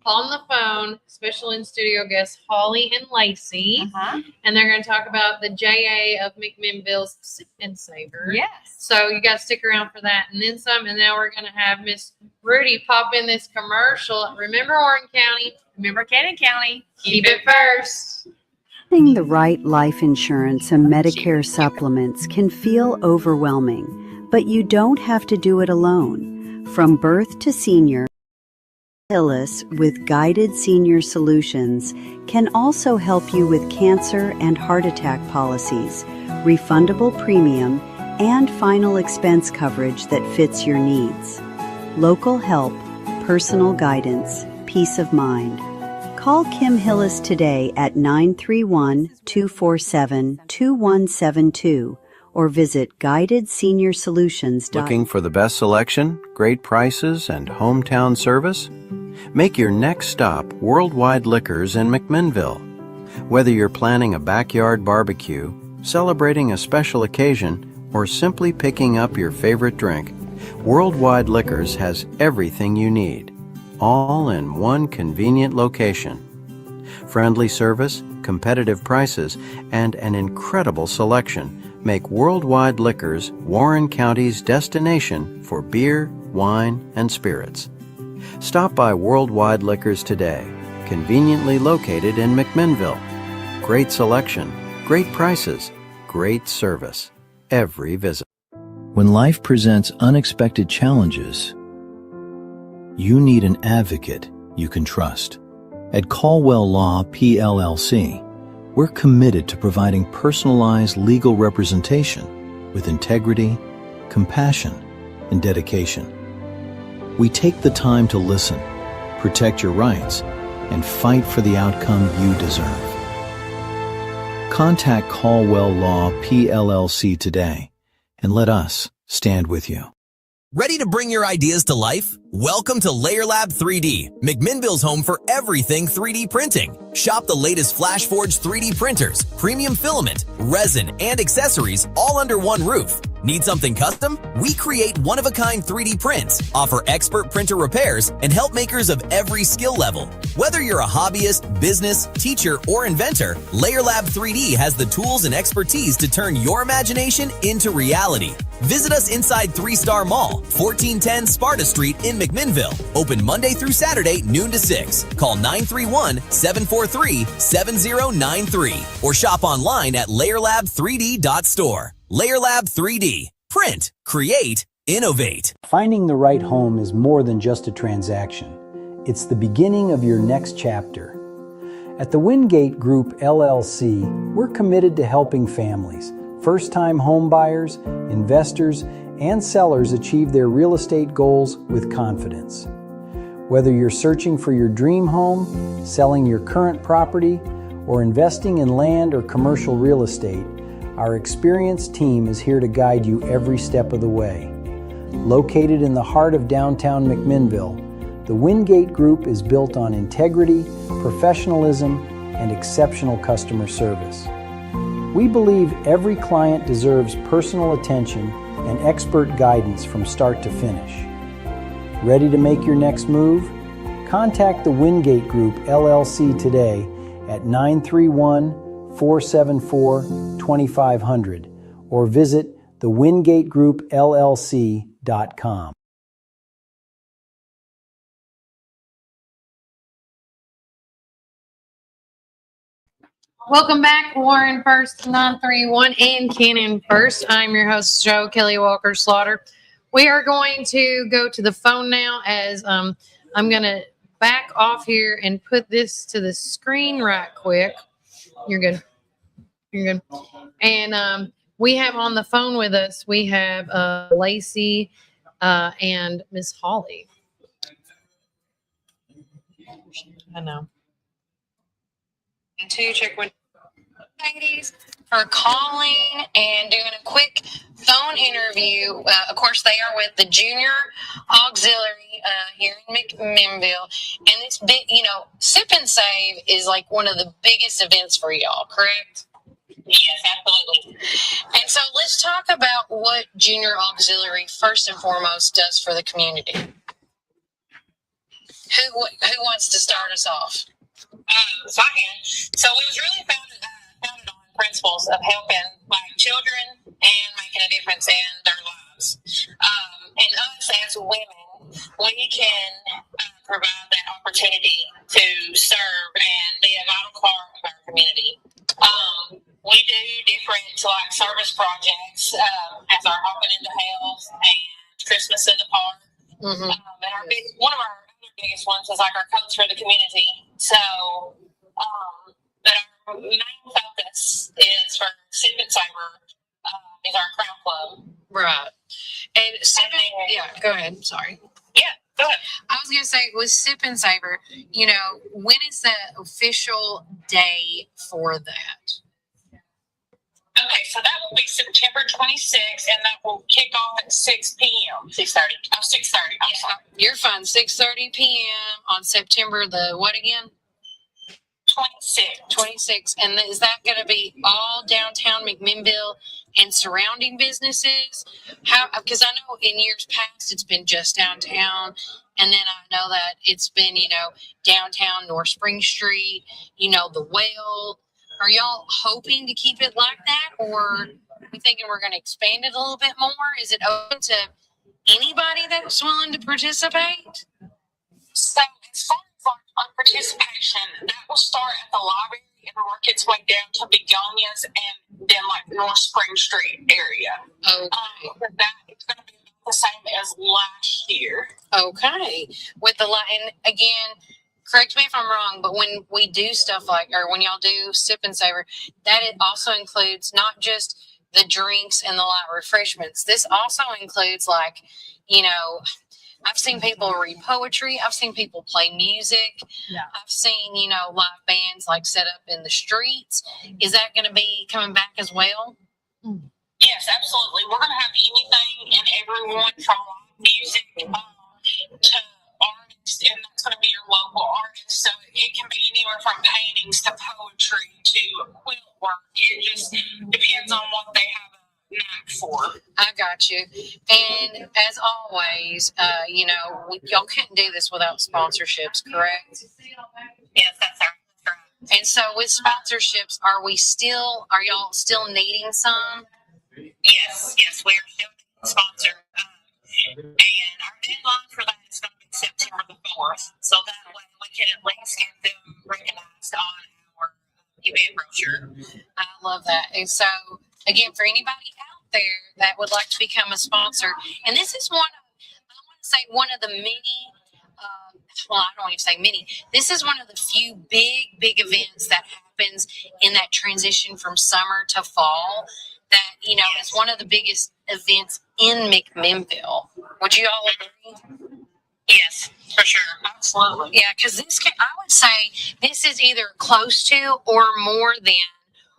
on the phone special in studio guests Holly and Lacey. Uh-huh. And they're going to talk about the JA of McMinnville's Sip and Savor. Yes. So you got to stick around for that and then some. And now we're going to have Miss Rudy pop in this commercial. Remember Warren County? Remember Cannon County. Keep it first. Getting the right life insurance and Medicare supplements can feel overwhelming, but you don't have to do it alone. From birth to senior, Hillis with Guided Senior Solutions can also help you with cancer and heart attack policies, refundable premium, and final expense coverage that fits your needs. Local help, personal guidance, peace of mind. Call Kim Hillis today at 931-247-2172 or visit guidedsenior-solutions.com. Looking for the best selection, great prices, and hometown service? Make your next stop Worldwide Liquors in McMinnville. Whether you're planning a backyard barbecue, celebrating a special occasion, or simply picking up your favorite drink, Worldwide Liquors has everything you need. all in one convenient location. Friendly service, competitive prices, and an incredible selection make Worldwide Liquors Warren County's destination for beer, wine, and spirits. Stop by Worldwide Liquors today, conveniently located in McMinnville. Great selection, great prices, great service. Every visit. When life presents unexpected challenges, you need an advocate you can trust. At Caldwell Law PLLC, we're committed to providing personalized legal representation with integrity, compassion, and dedication. We take the time to listen, protect your rights, and fight for the outcome you deserve. Contact Caldwell Law PLLC today and let us stand with you. Ready to bring your ideas to life? Welcome to Layer Lab 3D, McMinnville's home for everything 3D printing. Shop the latest FlashForge 3D printers, premium filament, resin, and accessories all under one roof. Need something custom? We create one-of-a-kind 3D prints, offer expert printer repairs, and help makers of every skill level. Whether you're a hobbyist, business, teacher, or inventor, Layer Lab 3D has the tools and expertise to turn your imagination into reality. Visit us inside 3-Star Mall, 1410 Sparta Street in McMinnville. Open Monday through Saturday, noon to 6. Call 931-743-7093 or shop online at layerlab3d.store. Layer Lab 3D. Print, create, innovate. Finding the right home is more than just a transaction. It's the beginning of your next chapter. At the Wingate Group LLC, we're committed to helping families, first-time home buyers, investors, and sellers achieve their real estate goals with confidence. Whether you're searching for your dream home, selling your current property, or investing in land or commercial real estate, our experienced team is here to guide you every step of the way. Located in the heart of downtown McMinnville, the Wingate Group is built on integrity, professionalism, and exceptional customer service. We believe every client deserves personal attention and expert guidance from start to finish. Ready to make your next move? Contact the Wingate Group LLC today at 931-474-2500 or visit thewingategroupllc.com. Welcome back, Warren First 931 and Cannon First. I'm your host, Joe Kelly Walker Slaughter. We are going to go to the phone now as I'm going to back off here and put this to the screen right quick. You're good. You're good. And we have on the phone with us, we have Lacey and Miss Holly. I know. To check with ladies for calling and doing a quick phone interview. Of course, they are with the Junior Auxiliary here in McMinnville. And this big, Sip and Save is like one of the biggest events for y'all, correct? Yes, absolutely. And so let's talk about what Junior Auxiliary first and foremost does for the community. Who wants to start us off? So I can. So it was really founded on principles of helping children and making a difference in their lives. And us as women, we can provide that opportunity to serve and be a vital part of our community. We do different service projects as our Hopping into Health and Christmas in the Park. Mm-hmm. And one of our biggest ones is our Coats for the Community. So, but our main focus is for Sip and Saver, is our Crown Club. Right. And Sip and, go ahead. Sorry. Yeah, go ahead. I was going to say, with Sip and Saver, when is the official day for that? Okay, so that will be September 26th, and that will kick off at 6 p.m. 6:30. Oh, 6:30. I'm sorry. You're fine. 6:30 p.m. on September the what again? 26. And is that going to be all downtown McMinnville and surrounding businesses? How? Because I know in years past it's been just downtown, And then I know that it's been, downtown North Spring Street, the Well. Are y'all hoping to keep it like that, or we thinking we're going to expand it a little bit more? Is it open to anybody that's willing to participate? So as far as on participation, that will start at the library and work its way down to Begonias and then like North Spring Street area. Okay. That it's going to be the same as last year. Okay. With the and again, correct me if I'm wrong, but when we do stuff or when y'all do Sip and Savor, that it also includes not just the drinks and the light refreshments. This also includes I've seen people read poetry. I've seen people play music. Yeah. I've seen, live bands set up in the streets. Is that going to be coming back as well? Yes, absolutely. We're going to have anything and everyone from live music to artists, and that's going to be your local artists. So it can be anywhere from paintings to poetry to quilt work. It just depends on what they have a knack for. I got you. And as always, y'all couldn't do this without sponsorships, correct? Yes, that's right. And so with sponsorships, are y'all still needing some? Yes, we are still sponsored. And our deadline for that is going to be September the 4th. So that way we can at least get them recognized on our event brochure. I love that. And so, again, for anybody out there that would like to become a sponsor, and this is one of the many, I don't even say many, this is one of the few big events that happens in that transition from summer to fall that, is one of the biggest events in McMinnville. Would you all agree? Yes, for sure. Absolutely. Yeah, because I would say this is either close to or more than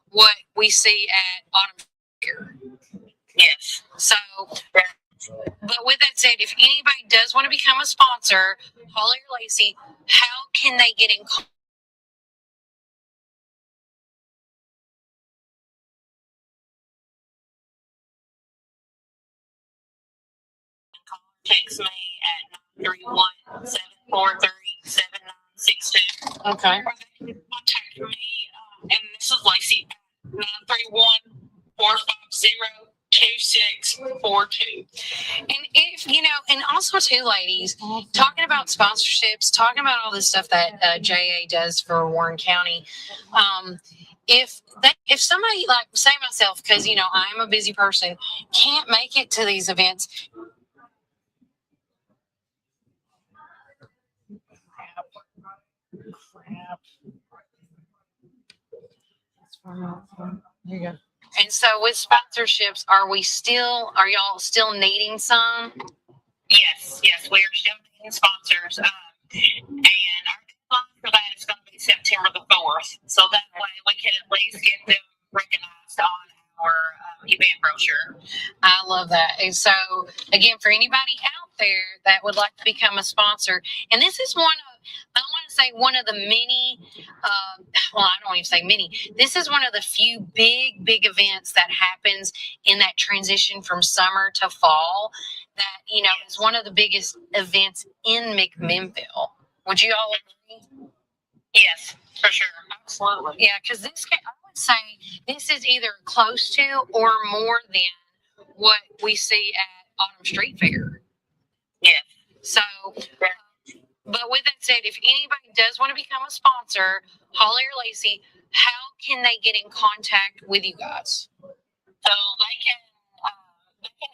what we see at Autumn Fair. Yes. So, but with that said, if anybody does want to become a sponsor, Holly or Lacey, how can they get in contact? Text me at 931-743-7962. Okay. Or they can contact me, and this is Lacey, at 931-450-2642. And if, and also too, ladies, talking about sponsorships, talking about all this stuff that JA does for Warren County, if somebody say myself, because, I'm a busy person, can't make it to these events, There you go. And so with sponsorships, are y'all still needing some? Yes, we are still needing sponsors. And our deadline for that is going to be September the 4th. So that way we can at least get them recognized on our event brochure. I love that. And so, again, for anybody out there that would like to become a sponsor, and this is one of the many, I don't even say many, this is one of the few big events that happens in that transition from summer to fall that, is one of the biggest events in McMinnville. Would you all agree? Yes, for sure. Absolutely. Yeah, because I would say this is either close to or more than what we see at Autumn Street Fair. Yes. So, but with that said, if anybody does want to become a sponsor, Holly or Lacey, how can they get in contact with you guys? So they can email us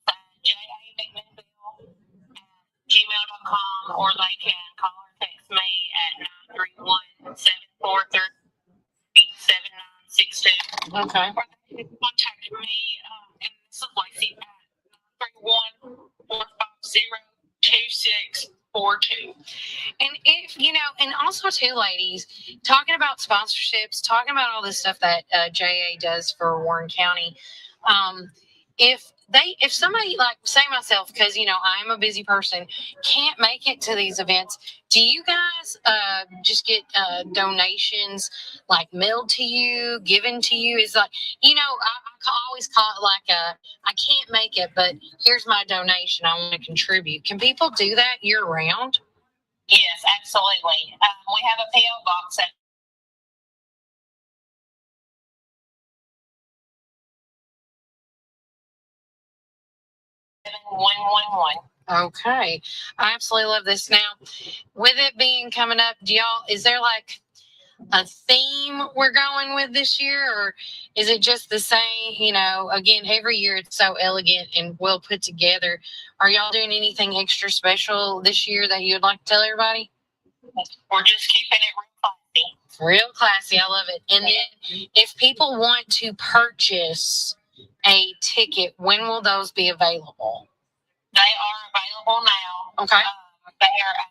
at jamcminnville@gmail.com, or they can call or text me at 931-743-7962. Okay. Or they can contact me, and this is Lacey, at 931-450-2642. And if, and also too, ladies, talking about sponsorships, talking about all this stuff that JA does for Warren County, if somebody, like say myself, because I'm a busy person, can't make it to these events, do you guys just get donations like mailed to you, given to you? Is like, always call it like I can't make it, but here's my donation, I want to contribute. Can people do that year round? Yes, absolutely. We have a PO box at 111. Okay. I absolutely love this. Now, with it being coming up, is there like a theme we're going with this year, or is it just the same? Again, every year it's so elegant and well put together. Are y'all doing anything extra special this year that you'd like to tell everybody? We're just keeping it real classy. Real classy. I love it. And then if people want to purchase a ticket, when will those be available? They are available now. Okay. They are at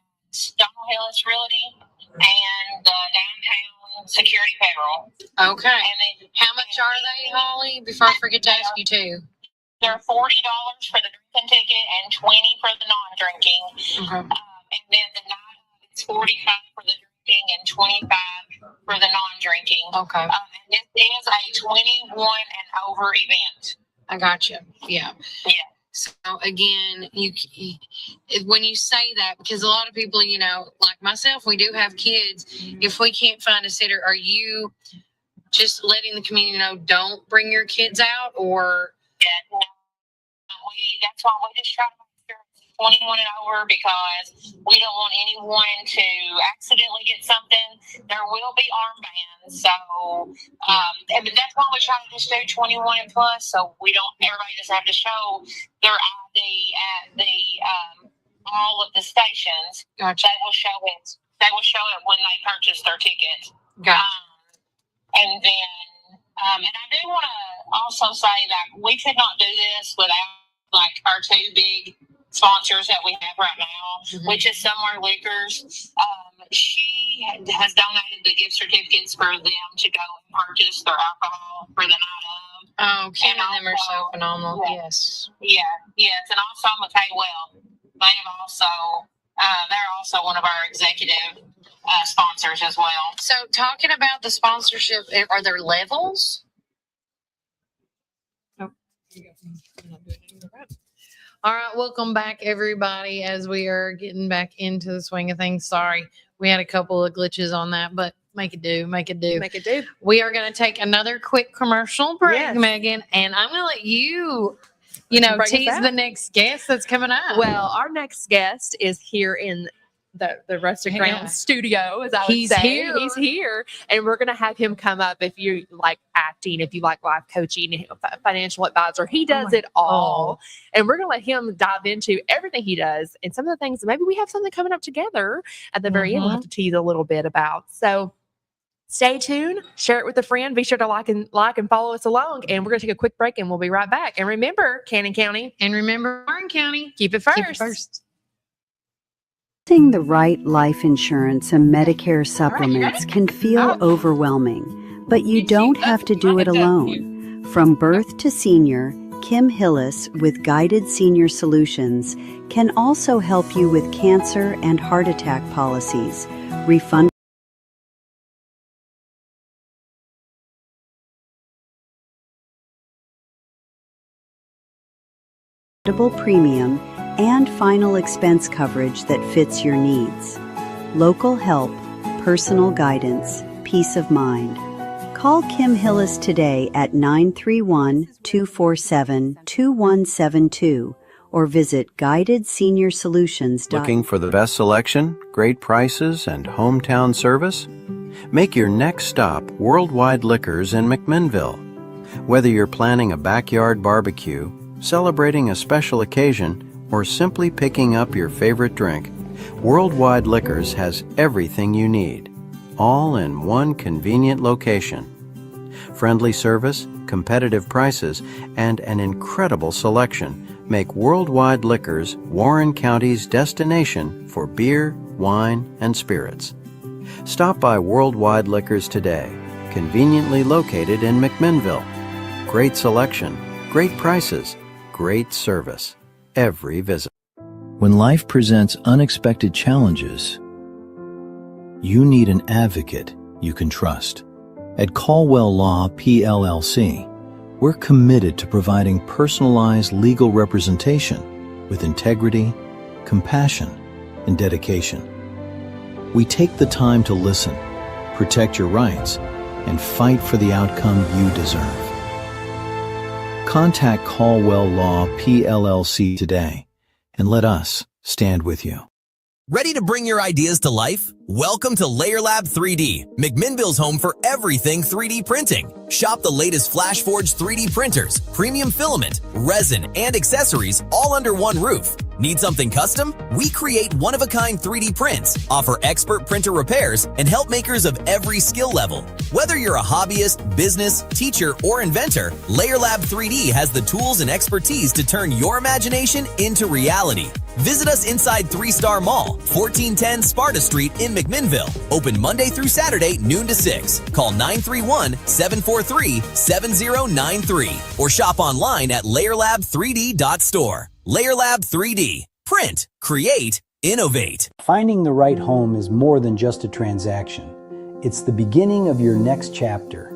Donald Hillis Realty and Downtown Security Federal. Okay. And then, how much are they, Holly? Before I forget to ask you too. They're $40 for the drinking ticket and $20 for the non-drinking. Okay. And then the night it's $45 for the drinking and $25 for the non-drinking. Okay. And this is a 21 and over event. I got you. Yeah. Yeah. So again, when you say that, because a lot of people, like myself, we do have kids. If we can't find a sitter, are you just letting the community know don't bring your kids out, or? Yeah, that's why we just try to make sure it's 21 and over, because we don't want anyone to accidentally get something. There will be armbands, so and that's why we try to just do 21 and plus, so everybody doesn't have to show their ID at the all of the stations. Gotcha. They will show it when they purchase their ticket. Gotcha. And then and I do want to also say that we could not do this without like our two big sponsors that we have right now, which is Somewhere Liquors. She has donated the gift certificates for them to go and purchase their alcohol for the night of. Oh, Kim and them are so phenomenal. Yeah. Yes. Yeah, yes, and also McKay Well. They have also they're also one of our executive sponsors as well. So talking about the sponsorship, are there levels? Oh. All right, welcome back, everybody, as we are getting back into the swing of things. Sorry, we had a couple of glitches on that, but make it do. Make it do. We are going to take another quick commercial break, Yes. Megan, and I'm going to let you, Bring us tease out. the next guest that's coming up. Well, our next guest is here in the Rustic Yeah. Ground studio, as I would He's say. here. He's here. And we're going to have him come up if you like acting, if you like life coaching, financial advisor. He does it all. And we're going to let him dive into everything he does and some of the things. Maybe we have something coming up together at the very end we'll have to tease a little bit about. So stay tuned. Share it with a friend. Be sure to like and follow us along. And we're going to take a quick break and we'll be right back. And remember, Cannon County. And remember, Warren County. Keep it first. Keep it first. Choosing the right life insurance and Medicare supplements can feel overwhelming, but you don't have to do it alone. From birth to senior, Kim Hillis with Guided Senior Solutions can also help you with cancer and heart attack policies, refundable premium, and final expense coverage that fits your needs. Local help, personal guidance, peace of mind. Call Kim Hillis today at 931-247-2172 or visit guidedsenior-solutions.com. Looking for the best selection, great prices, and hometown service? Make your next stop Worldwide Liquors in McMinnville. Whether you're planning a backyard barbecue, celebrating a special occasion, or simply picking up your favorite drink, Worldwide Liquors has everything you need, all in one convenient location. Friendly service, competitive prices, and an incredible selection make Worldwide Liquors Warren County's destination for beer, wine, and spirits. Stop by Worldwide Liquors today, conveniently located in McMinnville. Great selection, great prices, great service, every visit. When life presents unexpected challenges, you need an advocate you can trust. At Caldwell Law PLLC, we're committed to providing personalized legal representation with integrity, compassion, and dedication. We take the time to listen, protect your rights, and fight for the outcome you deserve. Contact Caldwell Law PLLC today and let us stand with you. Ready to bring your ideas to life? Welcome to Layer Lab 3D, McMinnville's home for everything 3D printing. Shop the latest FlashForge 3D printers, premium filament, resin, and accessories all under one roof. Need something custom? We create one-of-a-kind 3D prints, offer expert printer repairs, and help makers of every skill level. Whether you're a hobbyist, business, teacher, or inventor, Layer Lab 3D has the tools and expertise to turn your imagination into reality. Visit us inside 3 Star Mall, 1410 Sparta Street in McMinnville. Open Monday through Saturday, noon to 6. Call 931-743-7093 or shop online at layerlab3d.store. Layer Lab 3D. Print, create, innovate. Finding the right home is more than just a transaction. It's the beginning of your next chapter.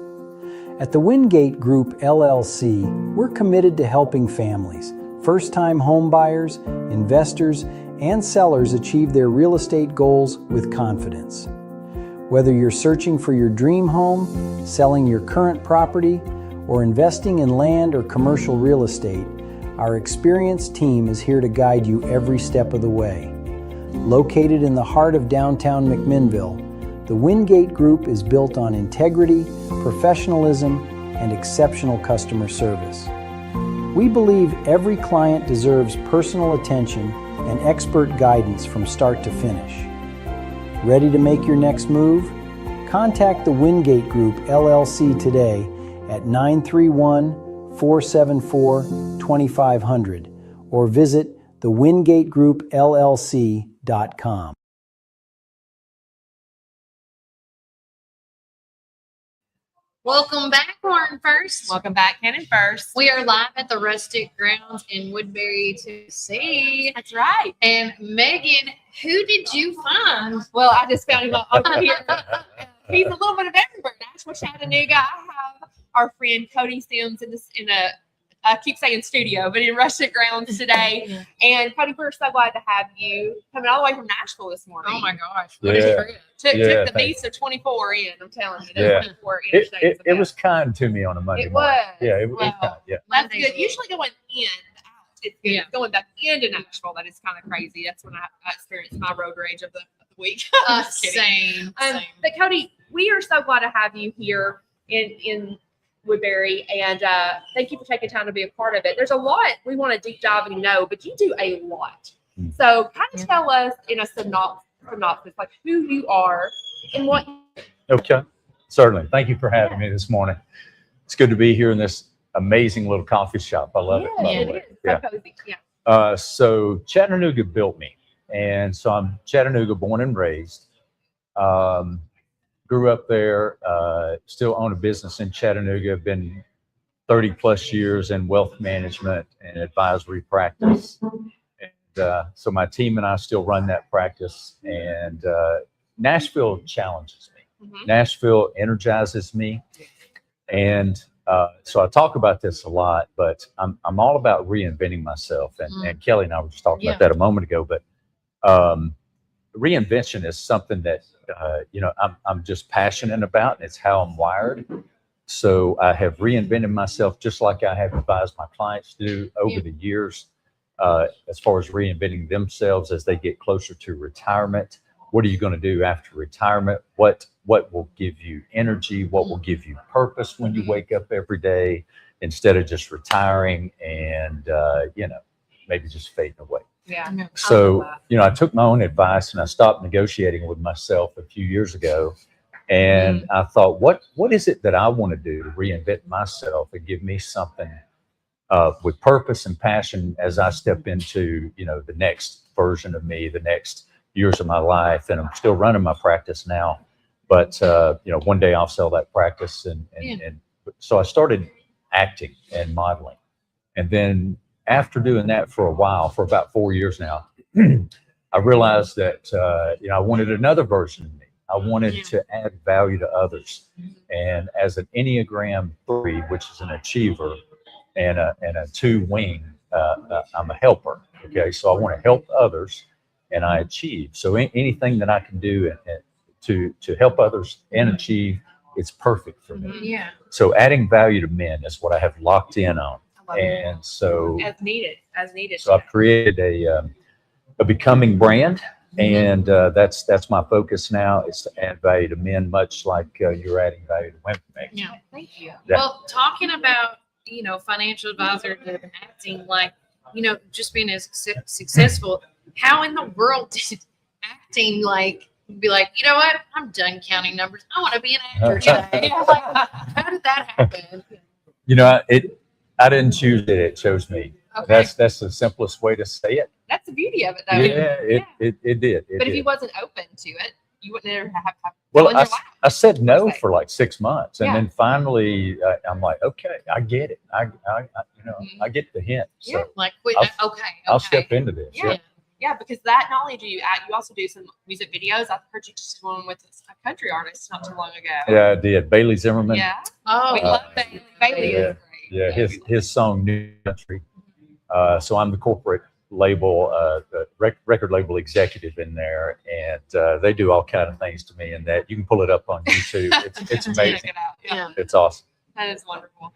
At the Wingate Group LLC, we're committed to helping families, first-time home buyers, investors, and sellers achieve their real estate goals with confidence. Whether you're searching for your dream home, selling your current property, or investing in land or commercial real estate, our experienced team is here to guide you every step of the way. Located in the heart of downtown McMinnville, the Wingate Group is built on integrity, professionalism, and exceptional customer service. We believe every client deserves personal attention and expert guidance from start to finish. Ready to make your next move? Contact the Wingate Group LLC today at 931-474-2500 or visit thewingategroupllc.com. Welcome back, Warren First. Welcome back, Cannon First. We are live at the Rustic Grounds in Woodbury, Tennessee. That's right. And Megan, who did you find? Well, I just found him over here. He's a little bit of everywhere. Nashville, Chattanooga. I have our friend Cody Sims I keep saying studio, but in Rustic Grounds today. And Cody, we're so glad to have you coming all the way from Nashville this morning. Oh my gosh. Yeah. What a trip. Took Yeah, the beast of 24 in, I'm telling you. Yeah. 24 interstates. It was kind to me on a Monday It morning. was. Yeah, it was Wow. kind. Yeah. That's Monday's good. Usually going in, it's good. Yeah. Going back into Nashville, that is kind of crazy. That's when I experienced my road rage of the week. I'm just kidding. Same. But Cody, we are so glad to have you here in Woodbury, and thank you for taking time to be a part of it. There's a lot we want to deep dive and know, but you do a lot. So kind of tell us in a synopsis, like who you are and what. Okay. Certainly. Thank you for having me this morning. It's good to be here in this amazing little coffee shop. I love it. by the it way. is. Yeah. So cozy. Yeah. So Chattanooga built me. And so I'm Chattanooga born and raised. Grew up there, still own a business in Chattanooga. I've been 30 plus years in wealth management and advisory practice. And so my team and I still run that practice. And Nashville challenges me. Mhm. Nashville energizes me. And so I talk about this a lot, but I'm all about reinventing myself. And Kelly and I were just talking about that a moment ago. But reinvention is something that I'm just passionate about, and it's how I'm wired. So I have reinvented myself just like I have advised my clients to do over the years, as far as reinventing themselves as they get closer to retirement. What are you going to do after retirement? What will give you energy? What will give you purpose when you wake up every day, instead of just retiring and maybe just fading away? Yeah. So, I took my own advice and I stopped negotiating with myself a few years ago. And I thought, what is it that I want to do to reinvent myself and give me something with purpose and passion as I step into, the next version of me, the next years of my life. And I'm still running my practice now, but, one day I'll sell that practice. And so I started acting and modeling. And then after doing that for a while, for about 4 years now, I realized that, I wanted another version of me. I wanted to add value to others. And as an Enneagram 3, which is an achiever, and a 2 wing, I'm a helper. Okay. So I want to help others and I achieve. So anything that I can do to help others and achieve, it's perfect for me. Yeah. So adding value to men is what I have locked in on. And so As needed. so I've created a becoming brand, and that's my focus now, is to add value to men, much like you're adding value to women. Yeah. Thank you. Yeah. Well, talking about, financial advisor to acting, like, just being as successful, how in the world did acting, like, be like, you know what, I'm done counting numbers, I want to be an actor today? Like, how did that happen? I didn't choose it, it chose me. Okay. That's the simplest way to say it. That's the beauty of it, though. Yeah, it did. But if he wasn't open to it, you wouldn't ever have Well, in your life. I said no Okay. for like 6 months, and Yeah. then finally I'm like, okay, I get it. I get the hint. So Yeah. Like, quit. I'll- Okay. I'll step into this. Yeah. Yeah, because that not only do you act, you also do some music videos. I heard you just one with a country artist not too long ago. Yeah, I did. Bailey Zimmerman. Yeah. Oh, We love Bailey. Bailey Yeah. is great. Yeah, his song New Country. So I'm the corporate label, the record label executive in there, and they do all kind of things to me. And that you can pull it up on YouTube. It's Check amazing. it out. Yeah. Yeah. It's awesome. That is wonderful.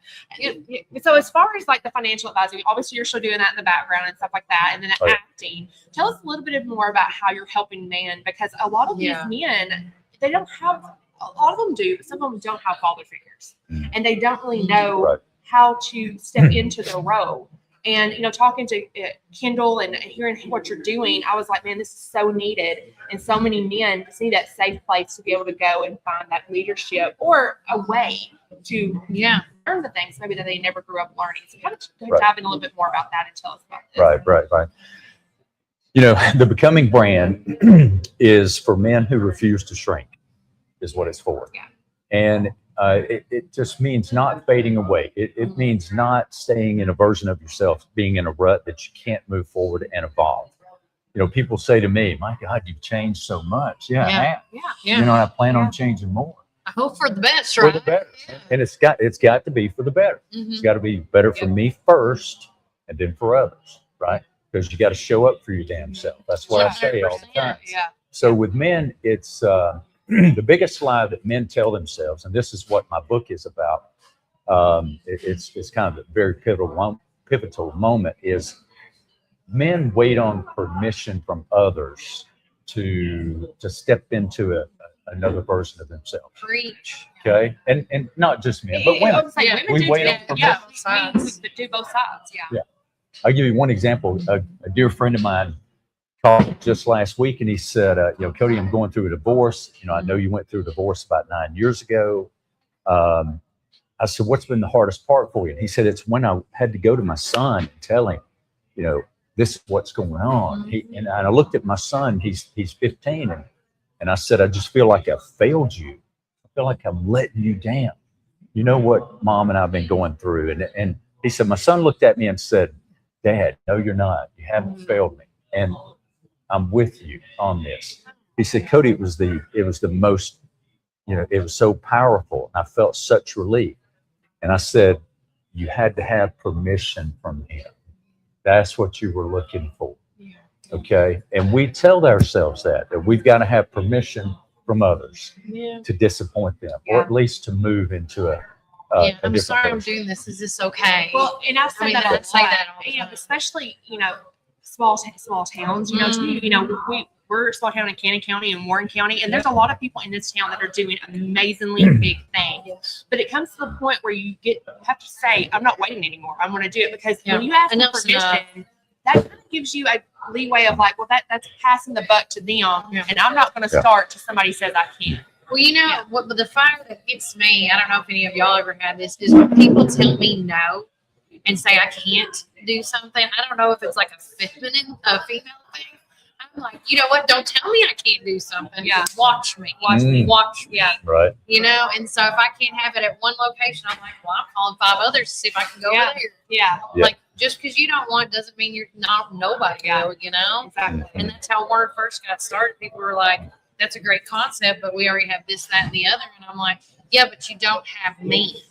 So as far as like the financial advisory, obviously you're still doing that in the background and stuff like that. And then Oh, yeah. acting, tell us a little bit more about how you're helping men, because a lot of Yeah. these men, they don't have, a lot of them do, but some of them don't have father figures, Mhm. and they don't really know Right. how to step into their role. And, talking to Kendall and hearing what you're doing, I was like, man, this is so needed. And so many men just need that safe place to be able to go and find that leadership or a way to yeah. learn the things maybe that they never grew up learning. So kind of Right. dive in a little bit more about that and tell us about this. Right. The becoming brand is for men who refuse to shrink, is what it's for. Yeah. And it just means not fading away. It means not staying in a version of yourself, being in a rut that you can't move forward and evolve. People say to me, my God, you've changed so much. Yeah, I Yeah. have. Yeah. Yeah. I plan on changing more. I hope for the best, For right? the better. And it's got to be for the better. Mhm. It's got to be better for me first and then for others, right? Because you got to show up for your damn self. That's what I say all the time. Yeah. So with men, it's the biggest lie that men tell themselves, and this is what my book is about. It's kind of a very pivotal moment. Is men wait on permission from others to step into another version of themselves. Preach. Okay, and not just men, but I women. was like, Yeah. women We do wait that. on Yeah, permission. we do both sides. Yeah. I'll give you one example. A dear friend of mine called just last week, and he said, Cody, I'm going through a divorce. I know you went through a divorce about 9 years ago. I said, what's been the hardest part for you? And he said, it's when I had to go to my son and tell him, this is what's going on. And I looked at my son, he's 15, and I said, I just feel like I failed you. I feel like I'm letting you down. You know what Mom and I have been going through. And he said, my son looked at me and said, Dad, no, you're not. You haven't failed me. And I'm with you on this. He said, Cody, it was the most, it was so powerful. I felt such relief. And I said, you had to have permission from him. That's what you were looking for. Okay. And we tell ourselves that we've got to have permission from others to disappoint them, or at least to move into a I'm different sorry I'm person. doing this. Is this okay? Well, and I've said I mean, that I a lot. say that all the time. Especially small towns. Too. We're a small town in Cannon County and Warren County, and there's a lot of people in this town that are doing amazingly big things. But it comes to the point where you have to say, "I'm not waiting anymore. I'm going to do it," because when you ask for Enough's permission, that kind of gives you a leeway of like, well, that's passing the buck to them, and I'm not going to start till somebody says I can. Well, what the fire that gets me, I don't know if any of y'all ever had this, is when people tell me no and say I can't do something. I don't know if it's like a female thing. I'm like, you know what? Don't tell me I can't do something. Yeah. Watch me. Watch me. Yeah. Right. And so if I can't have it at one location, I'm like, well, I'm calling 5 others to see if I can go over there. Yeah. Yeah. Like, just because you don't want doesn't mean you're not nobody will, you know? Exactly. And that's how Word first got started. People were like, that's a great concept, but we already have this, that, and the other. And I'm like, yeah, but you don't have me.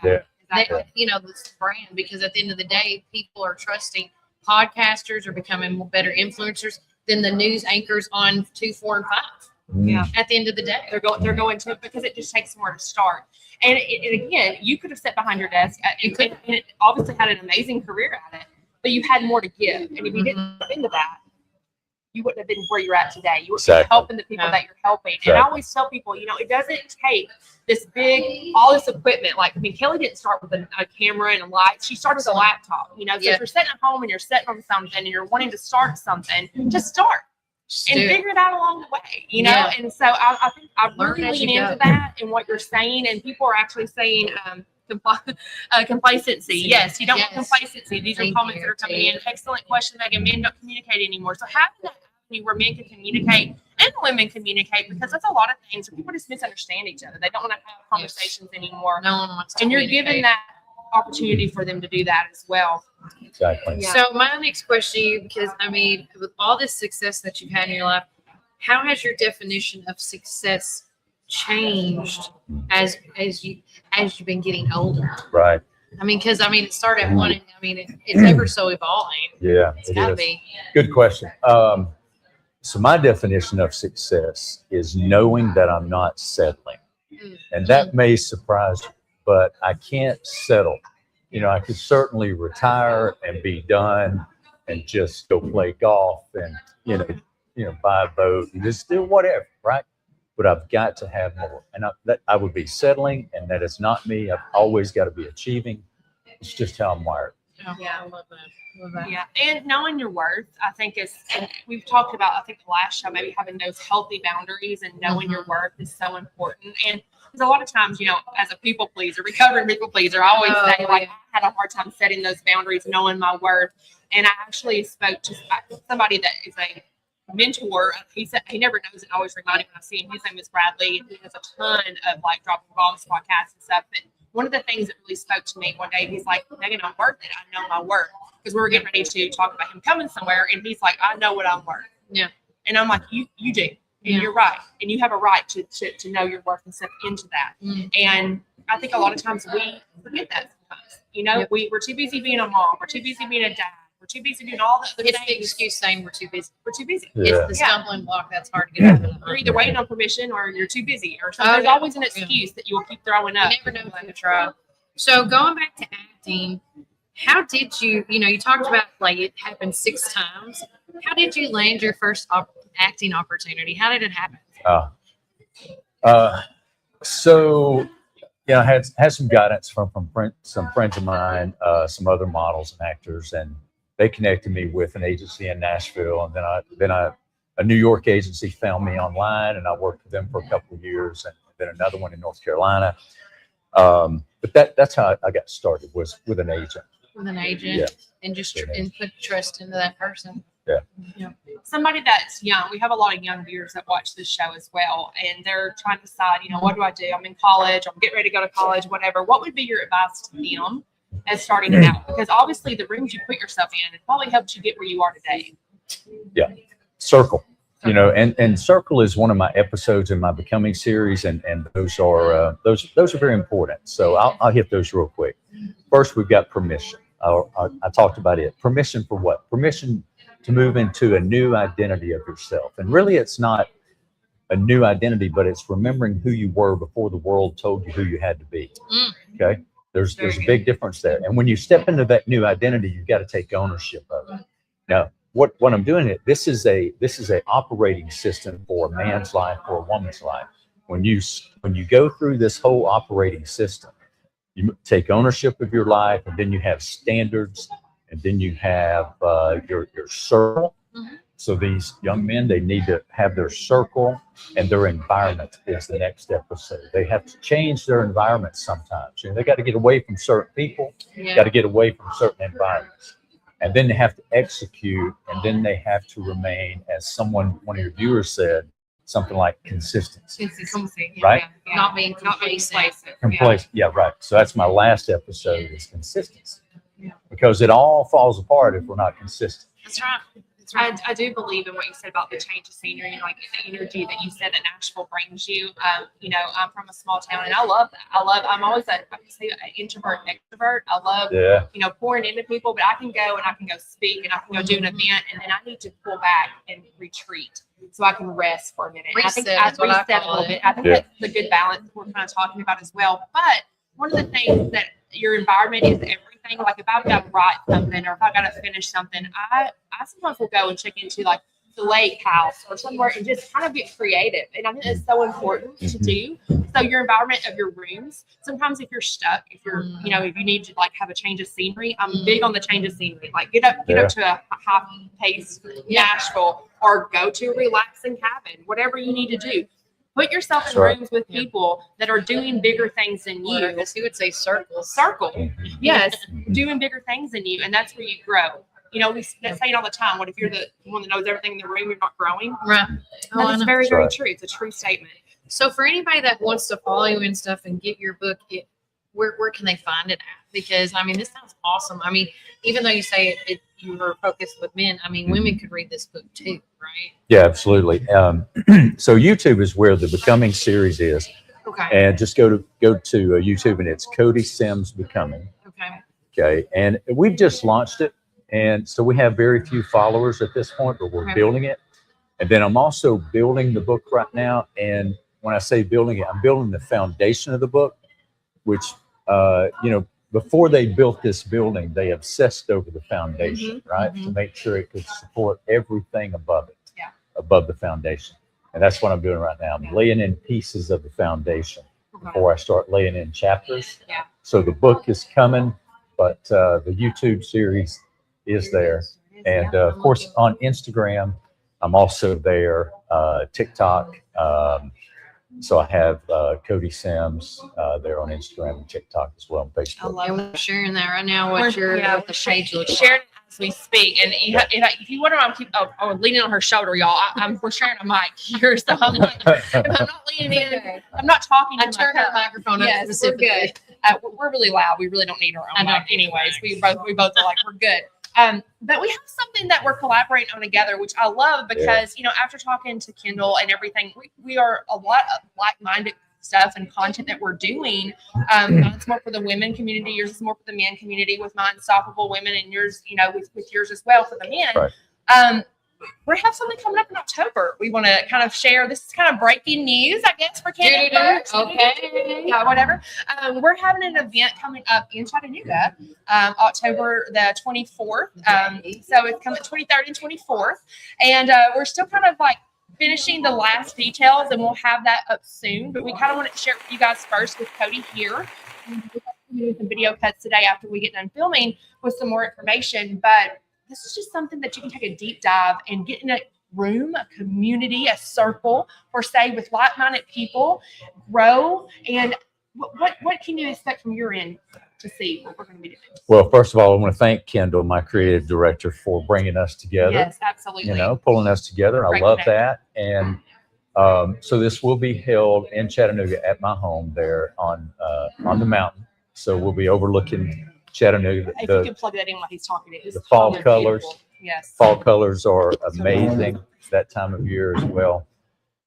Yeah. You know, this brand, because at the end of the day, people are trusting podcasters are becoming better influencers than the news anchors on 2, 4, and 5. Yeah. At the end of the day. They're going to, because it just takes somewhere to start. And again, you could have sat behind your desk and it obviously had an amazing career at it, but you had more to give. And if you didn't go into that, you wouldn't have been where you're at today. You would be helping the people that you're helping. Exactly. And I always tell people, you know, it doesn't take this big, all this equipment. Like, I mean, Kelly didn't start with a camera and a light. She started with a laptop, you know. So if you're sitting at home and you're sitting on something and you're wanting to start something, just start. And figure it out along the way, you know? Yeah. And so I think I really Learn as lean you into go. that and what you're saying. And people are actually saying complacency. Yes, you don't want Yes. complacency. These Thank are comments you, that are coming Tia. in. Excellent question, Megan. Men don't communicate anymore. So having that avenue where men can communicate and women communicate, because that's a lot of things where people just misunderstand each other. They don't want to have conversations anymore. No one wants to And you're communicate. giving that opportunity for them to do that as well. Exactly. Yeah. So my next question to you, because I mean, with all this success that you've had in your life, how has your definition of success changed as you've been getting older? Right. I mean, because I mean, it started at one, and I mean, it's ever so evolving. Yeah. It's it gotta is. be. Good question. So my definition of success is knowing that I'm not settling. And that may surprise you, but I can't settle. You know, I could certainly retire and be done and just go play golf and, buy a boat and just do whatever, right? But I've got to have more. And I would be settling, and that is not me. I've always got to be achieving. It's just how I'm wired. Yeah, I love that. Love that. Yeah, and knowing your worth, I think and we've talked about, I think the last show, maybe having those healthy boundaries and knowing your worth is so important. And because a lot of times, as a people pleaser, recovering people pleaser, I always say, like, I had a hard time setting those boundaries, knowing my worth. And I actually spoke to somebody that is a mentor. He said he never knows it. I always remind him when I see him. His name is Bradley, and he has a ton of like dropping bombs podcasts and stuff. But one of the things that really spoke to me one day, he's like, Megan, I'm worth it. I know my worth. Because we were getting ready to talk about him coming somewhere, and he's like, I know what I'm worth. Yeah. And I'm like, you do. And you're right. And you have a right to know your worth and step into that. And I think a lot of times we forget that sometimes. We're too busy being a mom. We're too busy being a dad. We're too busy doing all the It's the things. excuse saying we're too busy. We're too busy. Yeah. It's the stumbling block that's hard to get over. You're either waiting on permission or you're too busy or something. Oh, There's yeah. always an excuse that you will keep throwing up. You never know who to try. So going back to acting, how did you talked about like it happened 6 times. How did you land your first acting opportunity? How did it happen? I had some guidance from some friends of mine, some other models and actors, and they connected me with an agency in Nashville, and then a New York agency found me online, and I worked with them for a couple of years, and then another one in North Carolina. But that's how I got started, was with an agent. With an agent, Yeah. and just and put trust into that person. Yeah. Somebody that's young. We have a lot of young viewers that watch this show as well, and they're trying to decide, what do I do? I'm in college. I'm getting ready to go to college, whatever. What would be your advice to them as starting out? Because obviously the rooms you put yourself in, it probably helped you get where you are today. Yeah. Circle. And Circle is one of my episodes in my Becoming series, and those are very important. So I'll hit those real quick. First, we've got permission. I talked about it. Permission for what? Permission to move into a new identity of yourself. And really, it's not a new identity, but it's remembering who you were before the world told you who you had to be. Okay? There's a big difference there. And when you step into that new identity, you've got to take ownership of it. Now, what I'm doing this is a operating system for a man's life or a woman's life. When you go through this whole operating system, you take ownership of your life, and then you have standards, and then you have your circle. So these young men, they need to have their circle, and their environment is the next episode. They have to change their environment sometimes. They got to get away from certain people, got to get away from certain environments. And then they have to execute, and then they have to remain, as one of your viewers said, something like consistency. Right? Yeah. Not being complacent. Complacent. Yeah, right. So that's my last episode, is consistency. because it all falls apart if we're not consistent. That's right. That's right. I do believe in what you said about the change of scenery and like the energy that you said that Nashville brings you. You know, I'm from a small town and I love that. I'm always an introvert, extrovert. I love, you know, pouring into people, but I can go speak and I can go do an event and then I need to pull back and retreat so I can rest for a minute. And I think I Reset is what I reset a call little it. bit. I think that's the good balance we're kind of talking about as well. But one of the things that your environment is everything. Like if I've got to write something or if I've got to finish something, I sometimes will go and check into like the lake house or somewhere and just kind of get creative. And I think it's so important to do. So your environment of your rooms, sometimes if you're stuck, if you're, you know, if you need to like have a change of scenery, I'm big on the change of scenery. Like get up to a high pace Nashville or go to a relaxing cabin, whatever you need to do. Put yourself in rooms with people that are doing bigger things than you. As he would say, circle. Yes, doing bigger things than you, and that's where you grow. You know, we say it all the time. What if you're the one that knows everything in the room? You're not growing. Right. And it's very, very true. It's a true statement. So for anybody that wants to follow you and stuff and get your book, where can they find it at? Because I mean, this sounds awesome. I mean, even though you say you were focused with men, I mean, women could read this book too, right? Yeah, absolutely. So YouTube is where the Becoming series is. Okay. And just go to YouTube and it's Cody Sims Becoming. Okay. Okay. And we've just launched it. And so we have very few followers at this point, but we're building it. And then I'm also building the book right now. And when I say building it, I'm building the foundation of the book, which, you know, before they built this building, they obsessed over the foundation, right? To make sure it could support everything above it, above the foundation. And that's what I'm doing right now. I'm laying in pieces of the foundation before I start laying in chapters. Yeah. So the book is coming, but the YouTube series is there. And of course, on Instagram, I'm also there, TikTok. So I have Cody Sims there on Instagram and TikTok as well, and Facebook. And we're sharing that right now. What the shades look like. Sharing as we speak. And if you wonder, I'm leaning on her shoulder, y'all. We're sharing a mic here, so I'm not leaning in. I'm not talking. I turned our microphone up. Yes, we're good. We're really loud. We really don't need our own mic, anyways. We both are like we're good. But we have something that we're collaborating on together, which I love because, you know, after talking to Kendall and everything, we are a lot of like-minded stuff and content that we're doing. Mine's more for the women community. Yours is more for the men community with my Unstoppable Women, and yours, you know, with yours as well for the men. Right. We have something coming up in October. We want to kind of share. This is kind of breaking news, I guess, for Kendall. Okay. Yeah, whatever. We're having an event coming up in Chattanooga, October the 24th. So it's coming 23rd and 24th. And we're still kind of like finishing the last details, and we'll have that up soon. But we kind of want to share it with you guys first with Cody here. We're doing some video cuts today after we get done filming with some more information. But this is just something that you can take a deep dive and get in a room, a community, a circle for, say, with like-minded people, grow. And what can you expect from your end to see what we're going to be doing? Well, first of all, I want to thank Kendall, my creative director, for bringing us together. Yes, absolutely. You know, pulling us together. I love that. And so this will be held in Chattanooga at my home there on the mountain. So we'll be overlooking Chattanooga. If you can plug that in while he's talking, the fall colors. Yes. Fall colors are amazing that time of year as well.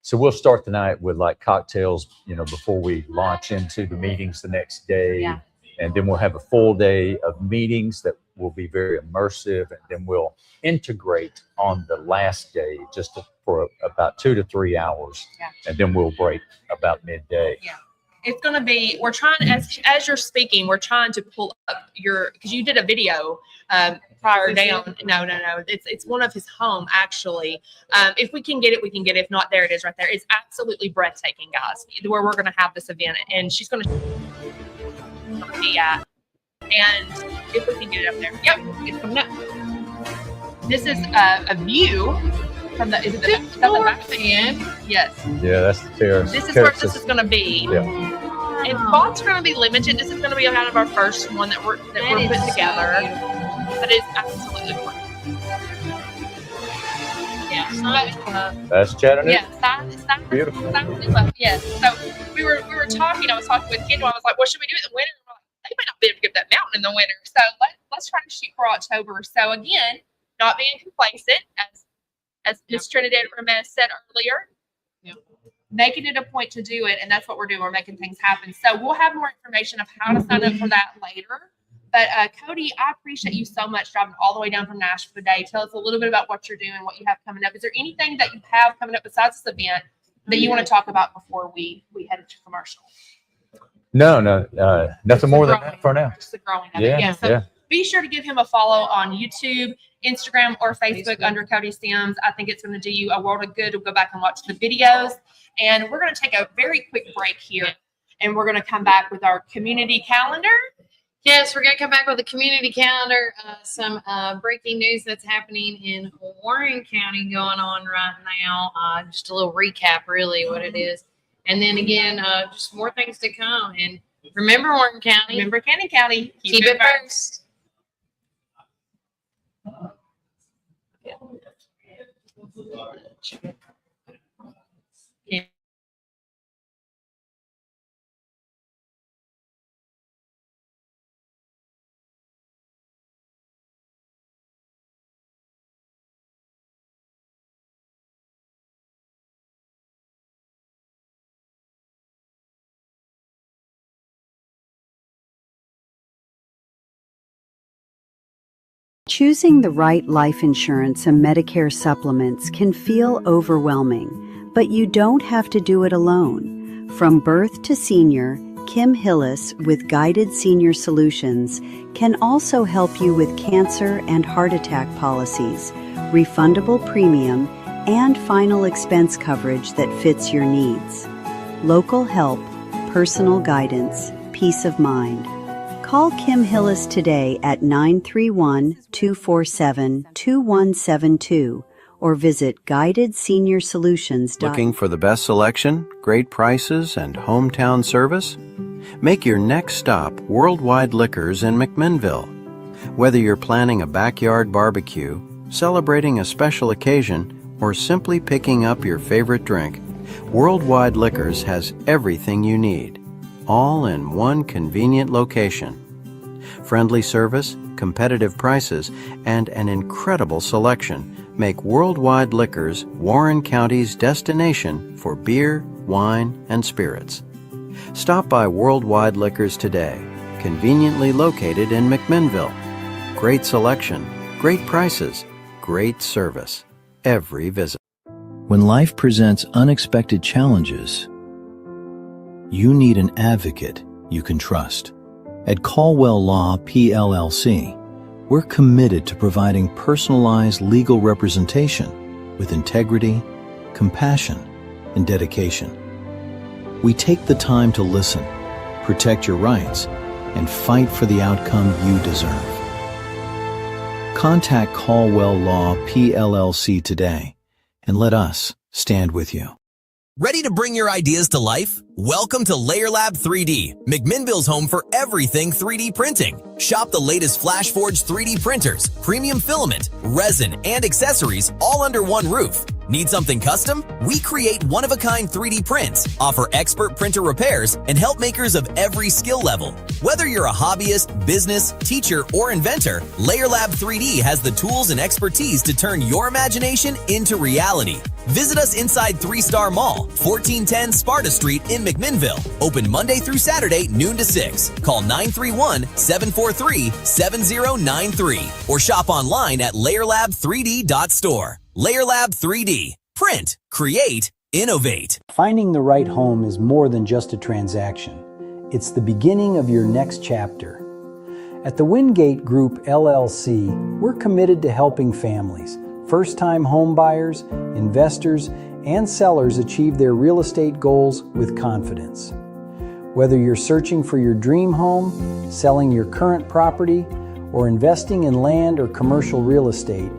So we'll start the night with like cocktails, you know, before we launch into the meetings the next day. Yeah. And then we'll have a full day of meetings that will be very immersive. And then we'll integrate on the last day for about 2 to 3 hours. Yeah. And then we'll break about midday. Yeah. It's going to be, we're trying, as you're speaking, we're trying to pull up because you did a video prior down. No. It's one of his home, actually. If we can get it, we can get it. If not, there it is right there. It's absolutely breathtaking, guys, where we're going to have this event. And she's going to be at. And if we can get it up there. Yep, it's coming up. This is a view from the, is it the back end? Yes. Yeah, that's the terrace. This is where this is going to be. Yeah. And spots are going to be limited. This is going to be kind of our first one that we're putting together. But it's absolutely wonderful. Yeah. That's Chattanooga. Yeah. Beautiful. Yes. So we were talking. I was talking with Kendall. I was like, "What should we do in the winter?" And we're like, "They might not be able to get up that mountain in the winter. So let's try to shoot for October. So again, not being complacent, as Ms. Trinidad Ramirez said earlier, making it a point to do it, and that's what we're doing. We're making things happen. So we'll have more information of how to sign up for that later. But Cody, I appreciate you so much driving all the way down from Nashville today. Tell us a little bit about what you're doing, what you have coming up. Is there anything that you have coming up besides this event that you want to talk about before we head into commercial? No, nothing more than that for now. Just the growing of it. So be sure to give him a follow on YouTube, Instagram, or Facebook under Cody Sims. I think it's going to do you a world of good to go back and watch the videos. And we're going to take a very quick break here, and we're going to come back with our community calendar. Yes, we're going to come back with a community calendar, some breaking news that's happening in Warren County going on right now. Just a little recap, really, what it is. And then again, just more things to come. And remember Warren County. Remember Cannon County. Keep it first. Choosing the right life insurance and Medicare supplements can feel overwhelming, but you don't have to do it alone. From birth to senior, Kim Hillis with Guided Senior Solutions can also help you with cancer and heart attack policies, refundable premium, and final expense coverage that fits your needs. Local help, personal guidance, peace of mind. Call Kim Hillis today at 931-247-2172 or visit guidedsenior-solutions.com. Looking for the best selection, great prices, and hometown service? Make your next stop Worldwide Liquors in McMinnville. Whether you're planning a backyard barbecue, celebrating a special occasion, or simply picking up your favorite drink, Worldwide Liquors has everything you need, all in one convenient location. Friendly service, competitive prices, and an incredible selection make Worldwide Liquors Warren County's destination for beer, wine, and spirits. Stop by Worldwide Liquors today, conveniently located in McMinnville. Great selection, great prices, great service. Every visit. When life presents unexpected challenges, you need an advocate you can trust. At Caldwell Law PLLC, we're committed to providing personalized legal representation with integrity, compassion, and dedication. We take the time to listen, protect your rights, and fight for the outcome you deserve. Contact Caldwell Law PLLC today and let us stand with you. Ready to bring your ideas to life? Welcome to Layer Lab 3D, McMinnville's home for everything 3D printing. Shop the latest FlashForge 3D printers, premium filament, resin, and accessories all under one roof. Need something custom? We create one-of-a-kind 3D prints, offer expert printer repairs, and help makers of every skill level. Whether you're a hobbyist, business, teacher, or inventor, Layer Lab 3D has the tools and expertise to turn your imagination into reality. Visit us inside 3-Star Mall, 1410 Sparta Street in McMinnville. Open Monday through Saturday, noon to 6. Call 931-743-7093 or shop online at layerlab3d.store. Layer Lab 3D. Print, create, innovate. Finding the right home is more than just a transaction. It's the beginning of your next chapter. At the Wingate Group LLC, we're committed to helping families, first-time home buyers, investors, and sellers achieve their real estate goals with confidence. Whether you're searching for your dream home, selling your current property, or investing in land or commercial real estate,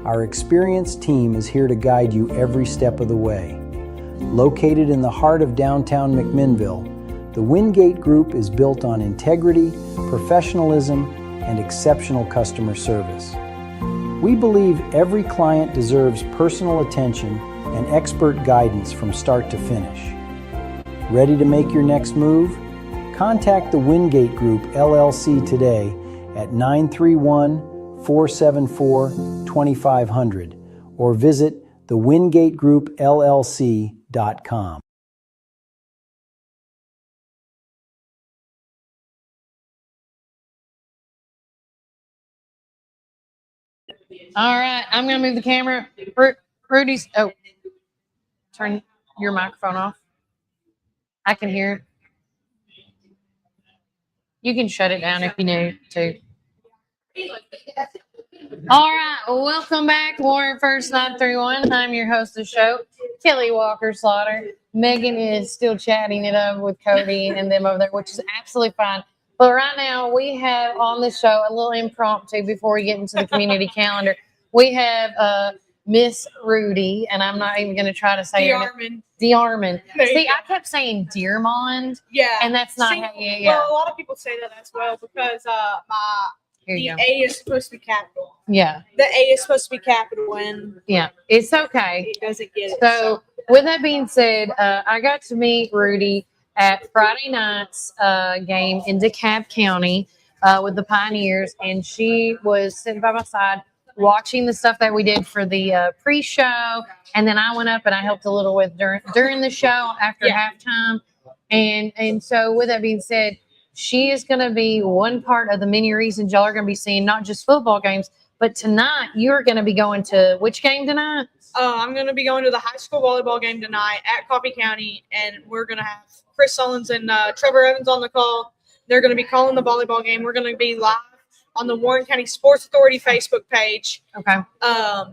our experienced team is here to guide you every step of the way. Located in the heart of downtown McMinnville, the Wingate Group is built on integrity, professionalism, and exceptional customer service. We believe every client deserves personal attention and expert guidance from start to finish. Ready to make your next move? Contact the Wingate Group LLC today at 931-474-2500 or visit thewingategroupllc.com. All right, I'm gonna move the camera. Rudy's. Oh, turn your microphone off. I can hear it. You can shut it down if you need to. All right, welcome back, Warren First 931. I'm your host of the show, Kelly Walker Slaughter. Megan is still chatting it up with Cody and them over there, which is absolutely fine. But right now, we have on the show a little impromptu before we get into the community calendar. We have Miss Rudy, and I'm not even going to try to say her name. DeArmond. See, I kept saying Dearmond, Yeah. and that's not See, how you, yeah. Well, a lot of people say that as well because Here the you go. A is supposed to be capital. Yeah, The A is supposed to be capital, and yeah, it's okay. it doesn't get it. So, with that being said, I got to meet Rudy at Friday night's game in DeKalb County with the Pioneers, and she was sitting by my side watching the stuff that we did for the pre-show, and then I went up and I helped a little with during the show after halftime, and so with that being said, she is going to be one part of the many reasons y'all are going to be seeing not just football games, but tonight you're going to be going to which game tonight? I'm going to be going to the high school volleyball game tonight at Coffee County, and we're going to have Chris Sullins and Trevor Evans on the call. They're going to be calling the volleyball game. We're going to be live on the Warren County Sports Authority Facebook page. Okay.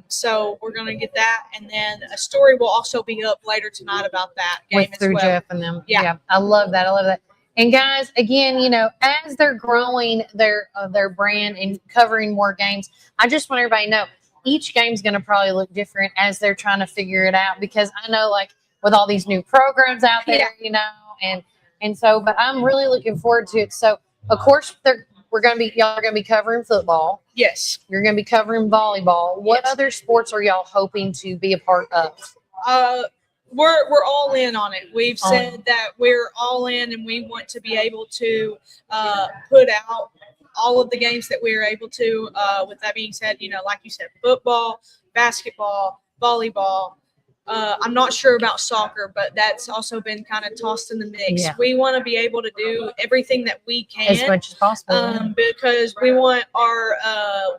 So we're going to get that, and then a story will also be up later tonight about that game With as through well. Jeff and them. Yeah. I love that. I love that. And guys, again, you know, as they're growing their brand and covering more games, I just want everybody to know each game's going to probably look different as they're trying to figure it out, because I know, like, with all these new programs out there, you know, and so, but I'm really looking forward to it. So, of course, y'all are going to be covering football. Yes. You're going to be covering volleyball. What other sports are y'all hoping to be a part of? We're all in on it. We've said that we're all in, and we want to be able to put out all of the games that we're able to. With that being said, you know, like you said, football, basketball, volleyball. I'm not sure about soccer, but that's also been kind of tossed in the mix. Yeah. We want to be able to do everything that we can As much as possible. because we want our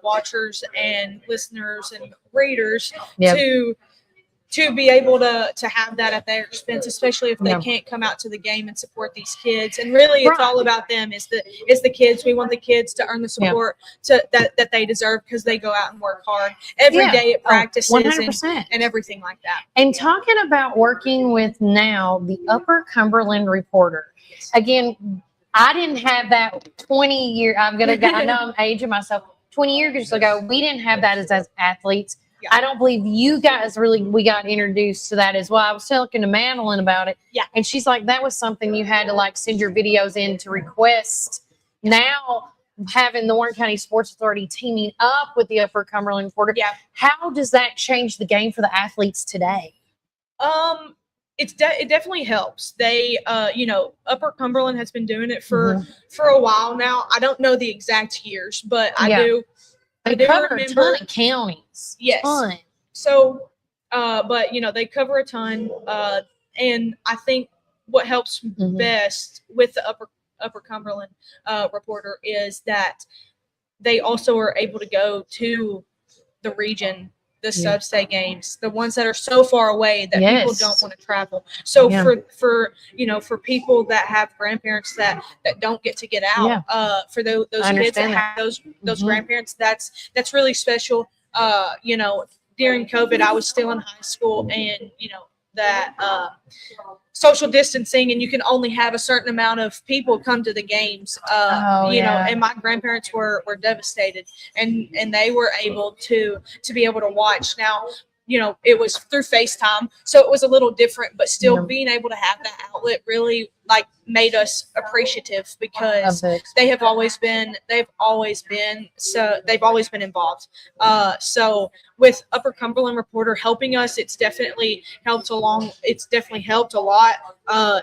watchers and listeners and readers Yep. to be able to have that at their expense, especially if they Yeah. can't come out to the game and support these kids. And really, it's Right. all about them. It's the kids. We want the kids to earn the support that they deserve, because they go out and work hard every Yeah. day at practices 100%. and everything like that. And talking about working with now the Upper Cumberland Reporter. Again, I didn't have that 20 year. I know I'm aging myself. 20 years ago, we didn't have that as athletes. Yeah. I don't believe you guys we got introduced to that as well. I was talking to Madeline about it. Yeah. And she's like, that was something you had to like send your videos in to request. Now, having the Warren County Sports Authority teaming up with the Upper Cumberland Reporter, Yeah. how does that change the game for the athletes today? It definitely helps. They, Upper Cumberland has been doing it for a while now. I don't know the exact years, but I Yeah. do. They I do cover a remember. ton of counties. Yes. Ton. So, but they cover a ton, and I think what helps Mhm. best with the Upper Cumberland Reporter is that they also are able to go to the region, the Yeah. sub-state games, the ones that are so far away that people Yes. don't want to travel. So Yeah. for people that have grandparents that don't get to get out, for those kids that understand have those Mhm. grandparents, that's really special. During COVID, I was still in high school, and that social distancing, and you can only have a certain amount of people come to the games. And my grandparents were devastated, and they were able to be able to watch. Now, it was through FaceTime. So it was a little different, but still Yeah. being able to have that outlet really like made us appreciative because Of it. they've always been involved. So with Upper Cumberland Reporter helping us, it's definitely helped a lot.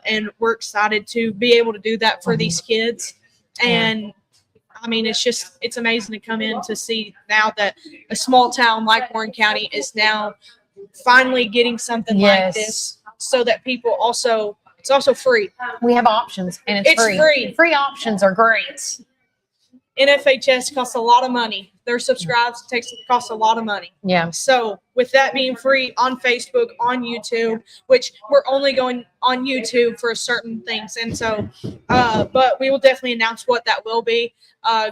And we're excited to be able to do that for these kids. And I mean, it's amazing to come in to see now that a small town like Warren County is now finally getting something like this, so that people it's also free. We have options, and it's free. free. Free options are great. NFHS costs a lot of money. Their subscribes costs a lot of money. Yeah. So with that being free on Facebook, on YouTube, which we're only going on YouTube for certain things. And so, but we will definitely announce what that will be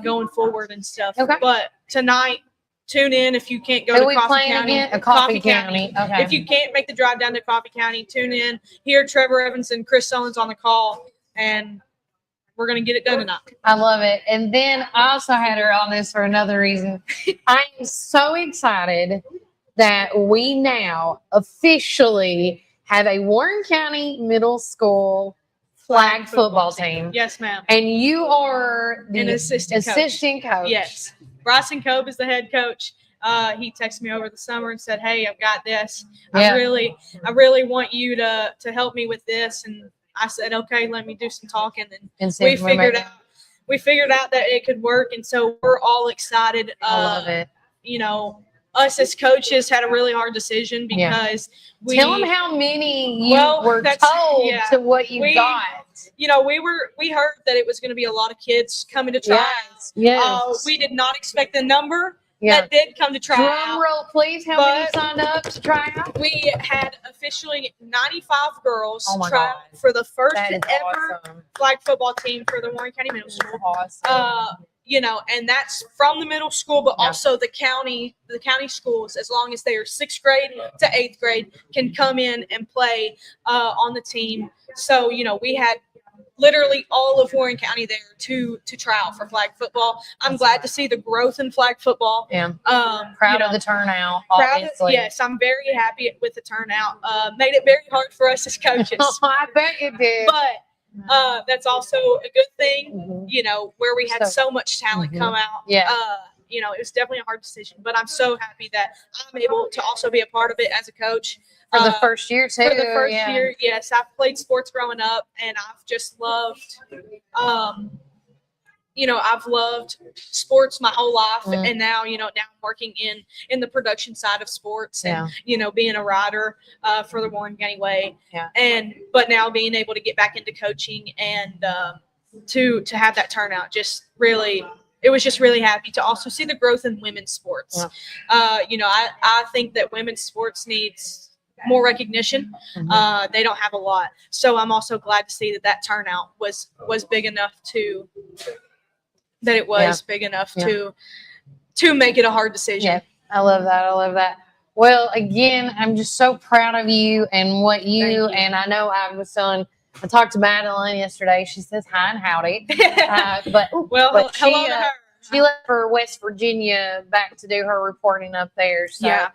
going forward and stuff. Okay. But tonight, tune in if you can't go Who to are we Coffee playing County. again? Coffee County. Okay. If you can't make the drive down to Coffee County, tune in. Hear Trevor Evans and Chris Owens on the call, and we're going to get it done tonight. I love it. And then I also had her on this for another reason. I am so excited that we now officially have a Warren County Middle School flag football team. Yes, ma'am. And you are the An assistant coach. Yes. Bryson Cope is the head coach. He texted me over the summer and said, "Hey, I've got this. Yeah. I really want you to help me with this." And I said, "Okay, let me do some talking." And see we if we figured make it. out that it could work. And so we're all excited. I love it. Us as coaches had a really hard decision because Tell them how many you Well, were that's- told yeah. to what you We- got. we heard that it was going to be a lot of kids coming to try. Yes. We did not expect the number Yeah. that did come to try. Drum roll, please. How many But- signed up to try out? We had officially 95 girls Oh my try God. for the first That is ever awesome. flag football team for the Warren County Middle School. Awesome. And that's from the middle school, but Yeah. also the county schools, as long as they are 6th grade to 8th grade, can come in and play on the team. So, we had literally all of Warren County there to try out for flag football. I'm glad to see the growth in flag football. Yeah. Proud of the turnout, Proud of, obviously. yes, I'm very happy with the turnout. Made it very hard for us as coaches. I bet it did. But that's also a good thing, Mhm. where we had so much talent Mhm. come out. Yeah. It was definitely a hard decision, but I'm so happy that I'm able to also be a part of it as a coach. For the first year, too. For the first yeah. year, yes. I've played sports growing up, and I've just loved, I've loved sports my whole life. Mm. And now, now I'm working in the production side of sports and, Yeah. being a writer for the Warren County Way. Yeah. But now being able to get back into coaching and to have that turnout it was just really happy to also see the growth in women's sports. Yeah. I think that women's sports needs more recognition. Mhm. They don't have a lot. So I'm also glad to see that turnout was big enough big enough Yeah. to make it a hard decision. Yeah. I love that. Well, again, I'm just so proud of you and what Thank you. and I know I talked to Madeline yesterday. She says hi and howdy. But Well, but hello she, to her. she left for West Virginia back to do her reporting up there. So, Yeah.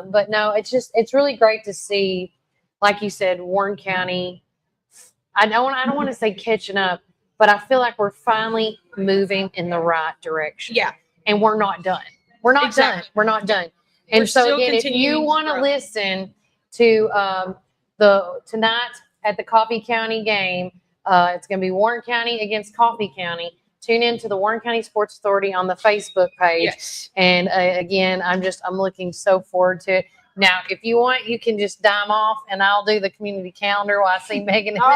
but no, it's really great to see, like you said, Warren County. I don't want to say catching up, but I feel like we're finally moving in the right direction. Yeah. And we're not done. We're not done. Exactly. We're not done. And We're so still again, if continuing you to want to grow. listen to the tonight at the Coffee County game, it's going to be Warren County against Coffee County. Tune in to the Warren County Sports Authority on the Facebook page. Yes. And again, I'm looking so forward to it. Now, if you want, you can just dime off, and I'll do the community calendar while I see Megan and them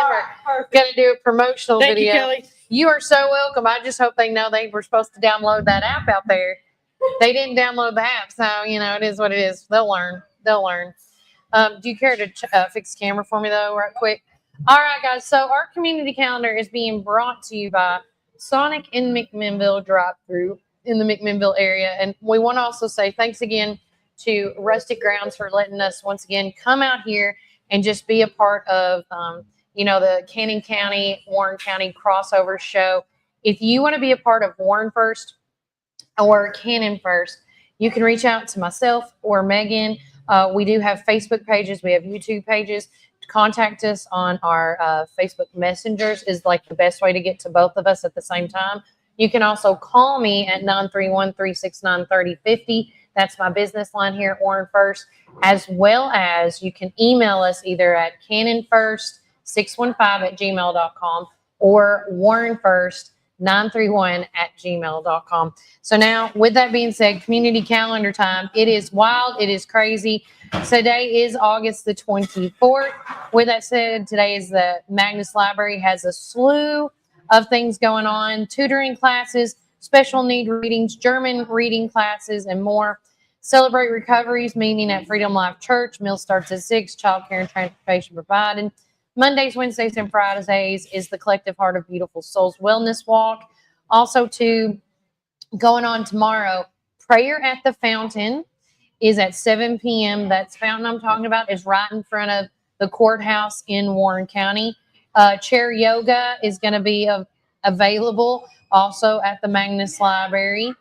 are going to do a promotional Thank video. you, Kelly. You are so welcome. I just hope they know they were supposed to download that app out there. They didn't download the app, so it is what it is. They'll learn. Do you care to fix the camera for me though, right quick? All right, guys. So our community calendar is being brought to you by Sonic in McMinnville Drive-Thru in the McMinnville area, and we want to also say thanks again to Rustic Grounds for letting us once again come out here and just be a part of the Canning County, Warren County crossover show. If you want to be a part of Warren First or Cannon First, you can reach out to myself or Megan. We do have Facebook pages. We have YouTube pages. Contact us on our Facebook messengers is like the best way to get to both of us at the same time. You can also call me at 931-369-3050. That's my business line here at Warren First, as well as you can email us either at canonfirst615@gmail.com or warrenfirst931@gmail.com. So now, with that being said, community calendar time. It is wild. It is crazy. So today is August the 24th. With that said, today is the Magnus Library has a slew of things going on: tutoring classes, special need readings, German reading classes, and more. Celebrate Recoveries meeting at Freedom Life Church. Meal starts at 6. Childcare and transportation provided. Mondays, Wednesdays, and Fridays is the Collective Heart of Beautiful Souls Wellness Walk. Also, going on tomorrow, Prayer at the Fountain is at 7 p.m. That's fountain I'm talking about is right in front of the courthouse in Warren County. Chair yoga is going to be available also at the Magnus Library.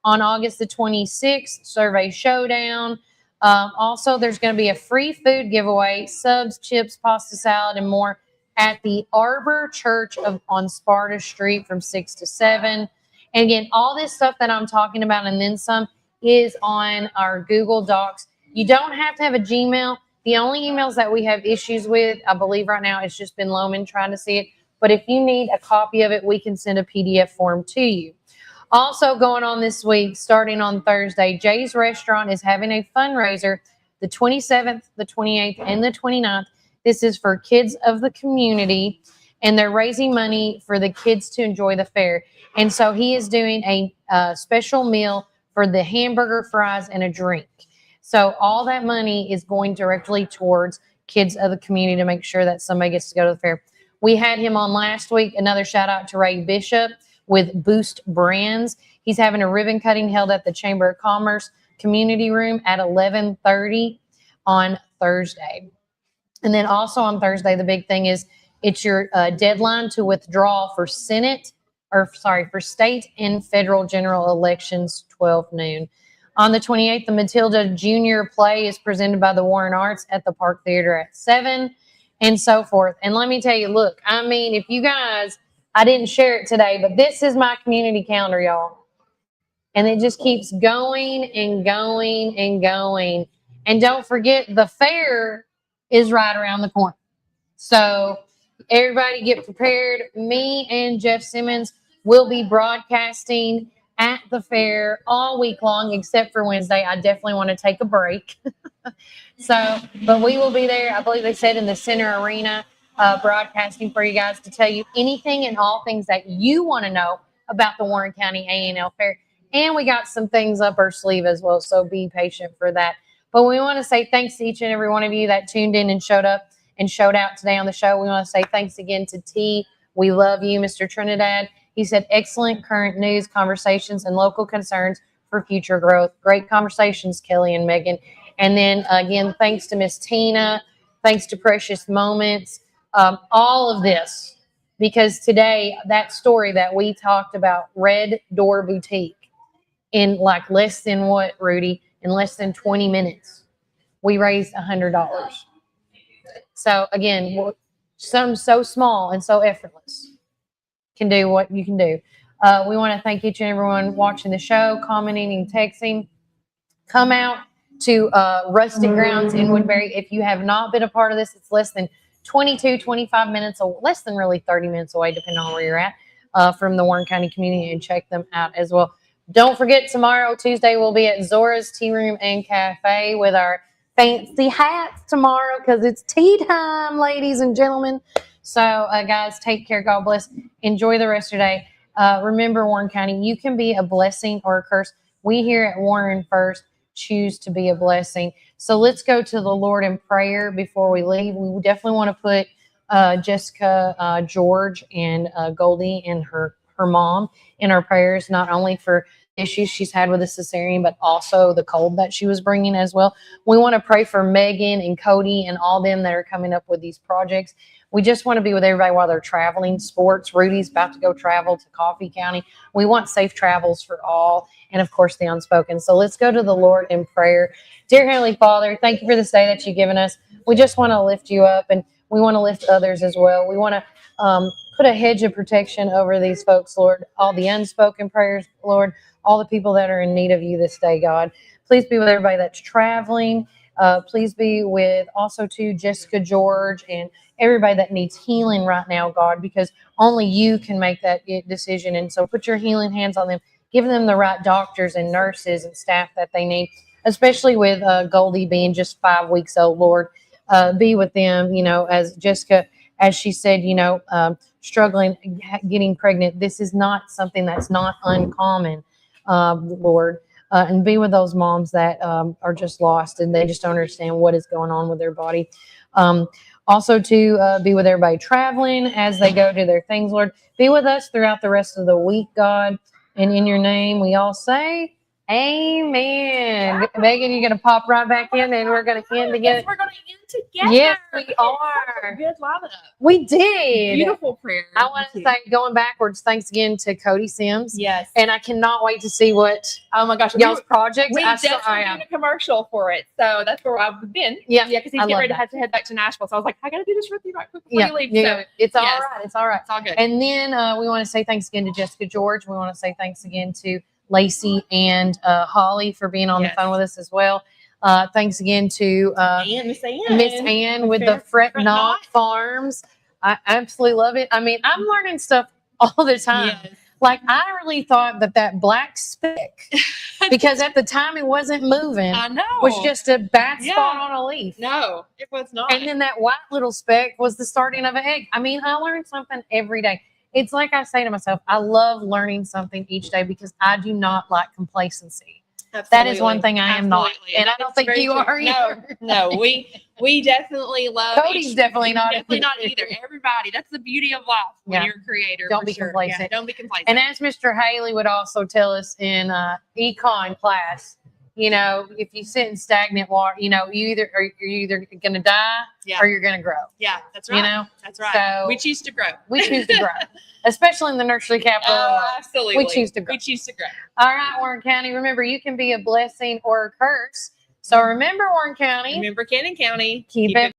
On August the 26th, Survey Showdown. Also, there's going to be a free food giveaway, subs, chips, pasta salad, and more at the Arbor Church on Sparta Street from 6 to 7. And again, all this stuff that I'm talking about and then some is on our Google Docs. You don't have to have a Gmail. The only emails that we have issues with, I believe right now, it's just been Loman trying to see it. But if you need a copy of it, we can send a PDF form to you. Also going on this week, starting on Thursday, Jay's Restaurant is having a fundraiser the 27th, the 28th, and the 29th. This is for kids of the community, and they're raising money for the kids to enjoy the fair. And so he is doing a special meal for the hamburger, fries, and a drink. So all that money is going directly towards kids of the community to make sure that somebody gets to go to the fair. We had him on last week. Another shout out to Ray Bishop with Boost Brands. He's having a ribbon cutting held at the Chamber of Commerce Community Room at 11:30 on Thursday. And then also on Thursday, the big thing is it's your deadline to withdraw for state and federal general elections, 12 noon. On the 28th, the Matilda Junior play is presented by the Warren Arts at the Park Theater at 7, and so forth. And let me tell you, look, I mean, if you guys, I didn't share it today, but this is my community calendar, y'all. And it just keeps going and going and going. And don't forget, the fair is right around the corner. So everybody get prepared. Me and Jeff Simmons will be broadcasting at the fair all week long, except for Wednesday. I definitely want to take a break. But we will be there. I believe they said in the center arena, broadcasting for you guys to tell you anything and all things that you want to know about the Warren County A&L Fair. And we got some things up our sleeve as well, so be patient for that. But we want to say thanks to each and every one of you that tuned in and showed up and showed out today on the show. We want to say thanks again to T. We love you, Mr. Trinidad. He said, excellent current news, conversations, and local concerns for future growth. Great conversations, Kelly and Megan. And then, again, thanks to Miss Tina. Thanks to Precious Moments. All of this, because today, that story that we talked about, Red Door Boutique, in like less than what, Rudy? In less than 20 minutes, we raised $100. So, again, something so small and so effortless can do what you can do. We want to thank each and everyone watching the show, commenting and texting. Come out to Rustic Grounds in Woodbury. If you have not been a part of this, it's less than 25 minutes, or less than really 30 minutes away, depending on where you're at, from the Warren County community, and check them out as well. Don't forget, tomorrow, Tuesday, we'll be at Zora's Tea Room and Cafe with our fancy hats tomorrow, because it's tea time, ladies and gentlemen. So, guys, take care. God bless. Enjoy the rest of your day. Remember, Warren County, you can be a blessing or a curse. We here at Warren First choose to be a blessing. So let's go to the Lord in prayer before we leave. We definitely want to put Jessica, George, and Goldie and her mom in our prayers, not only for issues she's had with the cesarean, but also the cold that she was bringing as well. We want to pray for Megan and Cody and all them that are coming up with these projects. We just want to be with everybody while they're traveling sports. Rudy's about to go travel to Coffee County. We want safe travels for all, and of course the unspoken. So let's go to the Lord in prayer. Dear Heavenly Father, thank you for this day that you've given us. We just want to lift you up, and we want to lift others as well. We want to put a hedge of protection over these folks, Lord, all the unspoken prayers, Lord, all the people that are in need of you this day, God. Please be with everybody that's traveling. Please be with also too Jessica George and everybody that needs healing right now, God, because only you can make that decision. And so put your healing hands on them, give them the right doctors and nurses and staff that they need, especially with Goldie being just 5 weeks old, Lord. Be with them, as Jessica, as she said, struggling, getting pregnant. This is not something that's not uncommon, Lord. And be with those moms that are just lost and they just don't understand what is going on with their body. Also to be with everybody traveling as they go do their things, Lord. Be with us throughout the rest of the week, God. And in your name, we all say, amen. Megan, you're going to pop right back in and we're going to end together. Yes, we're going to end together. Yes, we It's are. such a good lineup. We did. Beautiful prayer. I want to say, going backwards, thanks again to Cody Sims. Yes. And I cannot wait to see what Oh my gosh. y'all's project. We I just saw- I did am. a commercial for it. So that's where I've been. Yeah, because he's I getting love ready that. to head back to Nashville. So I was like, I got to do this with you right quick before Yeah, you leave. yeah, So it's all yes. right. It's all right. it's all good. And then we want to say thanks again to Jessica George. We want to say thanks again to Lacey and Holly for being on Yes. the phone with us as well. Thanks again to and Miss Ann. Miss Ann with the Fret Knot Farms. I absolutely love it. I mean, I'm learning stuff all the time. Yes. Like, I really thought that black speck, because at the time it wasn't moving, I know. was just a bad Yeah. spot on a leaf. No, it was not. And then that white little speck was the starting of an egg. I mean, I learned something every day. It's like I say to myself, I love learning something each day because I do not like complacency. That is one thing I am not. Absolutely. And I don't think very you true. are either. No, we definitely love. Cody's definitely not Definitely not either. Everybody. That's the beauty of life when Yeah. you're a creator. Don't for be sure. complacent. Yeah, don't be complacent. And as Mr. Haley would also tell us in econ class, if you sit in stagnant water, you're either going to die Yeah. or you're going to grow. Yeah, that's right. You know? That's right. So- we choose to grow. We choose to grow, especially in the nursery capital. of the world. Absolutely. We choose to grow. We choose to grow. All right, Warren County. Remember, you can be a blessing or a curse. So remember, Warren County, Remember, Cannon County. keep it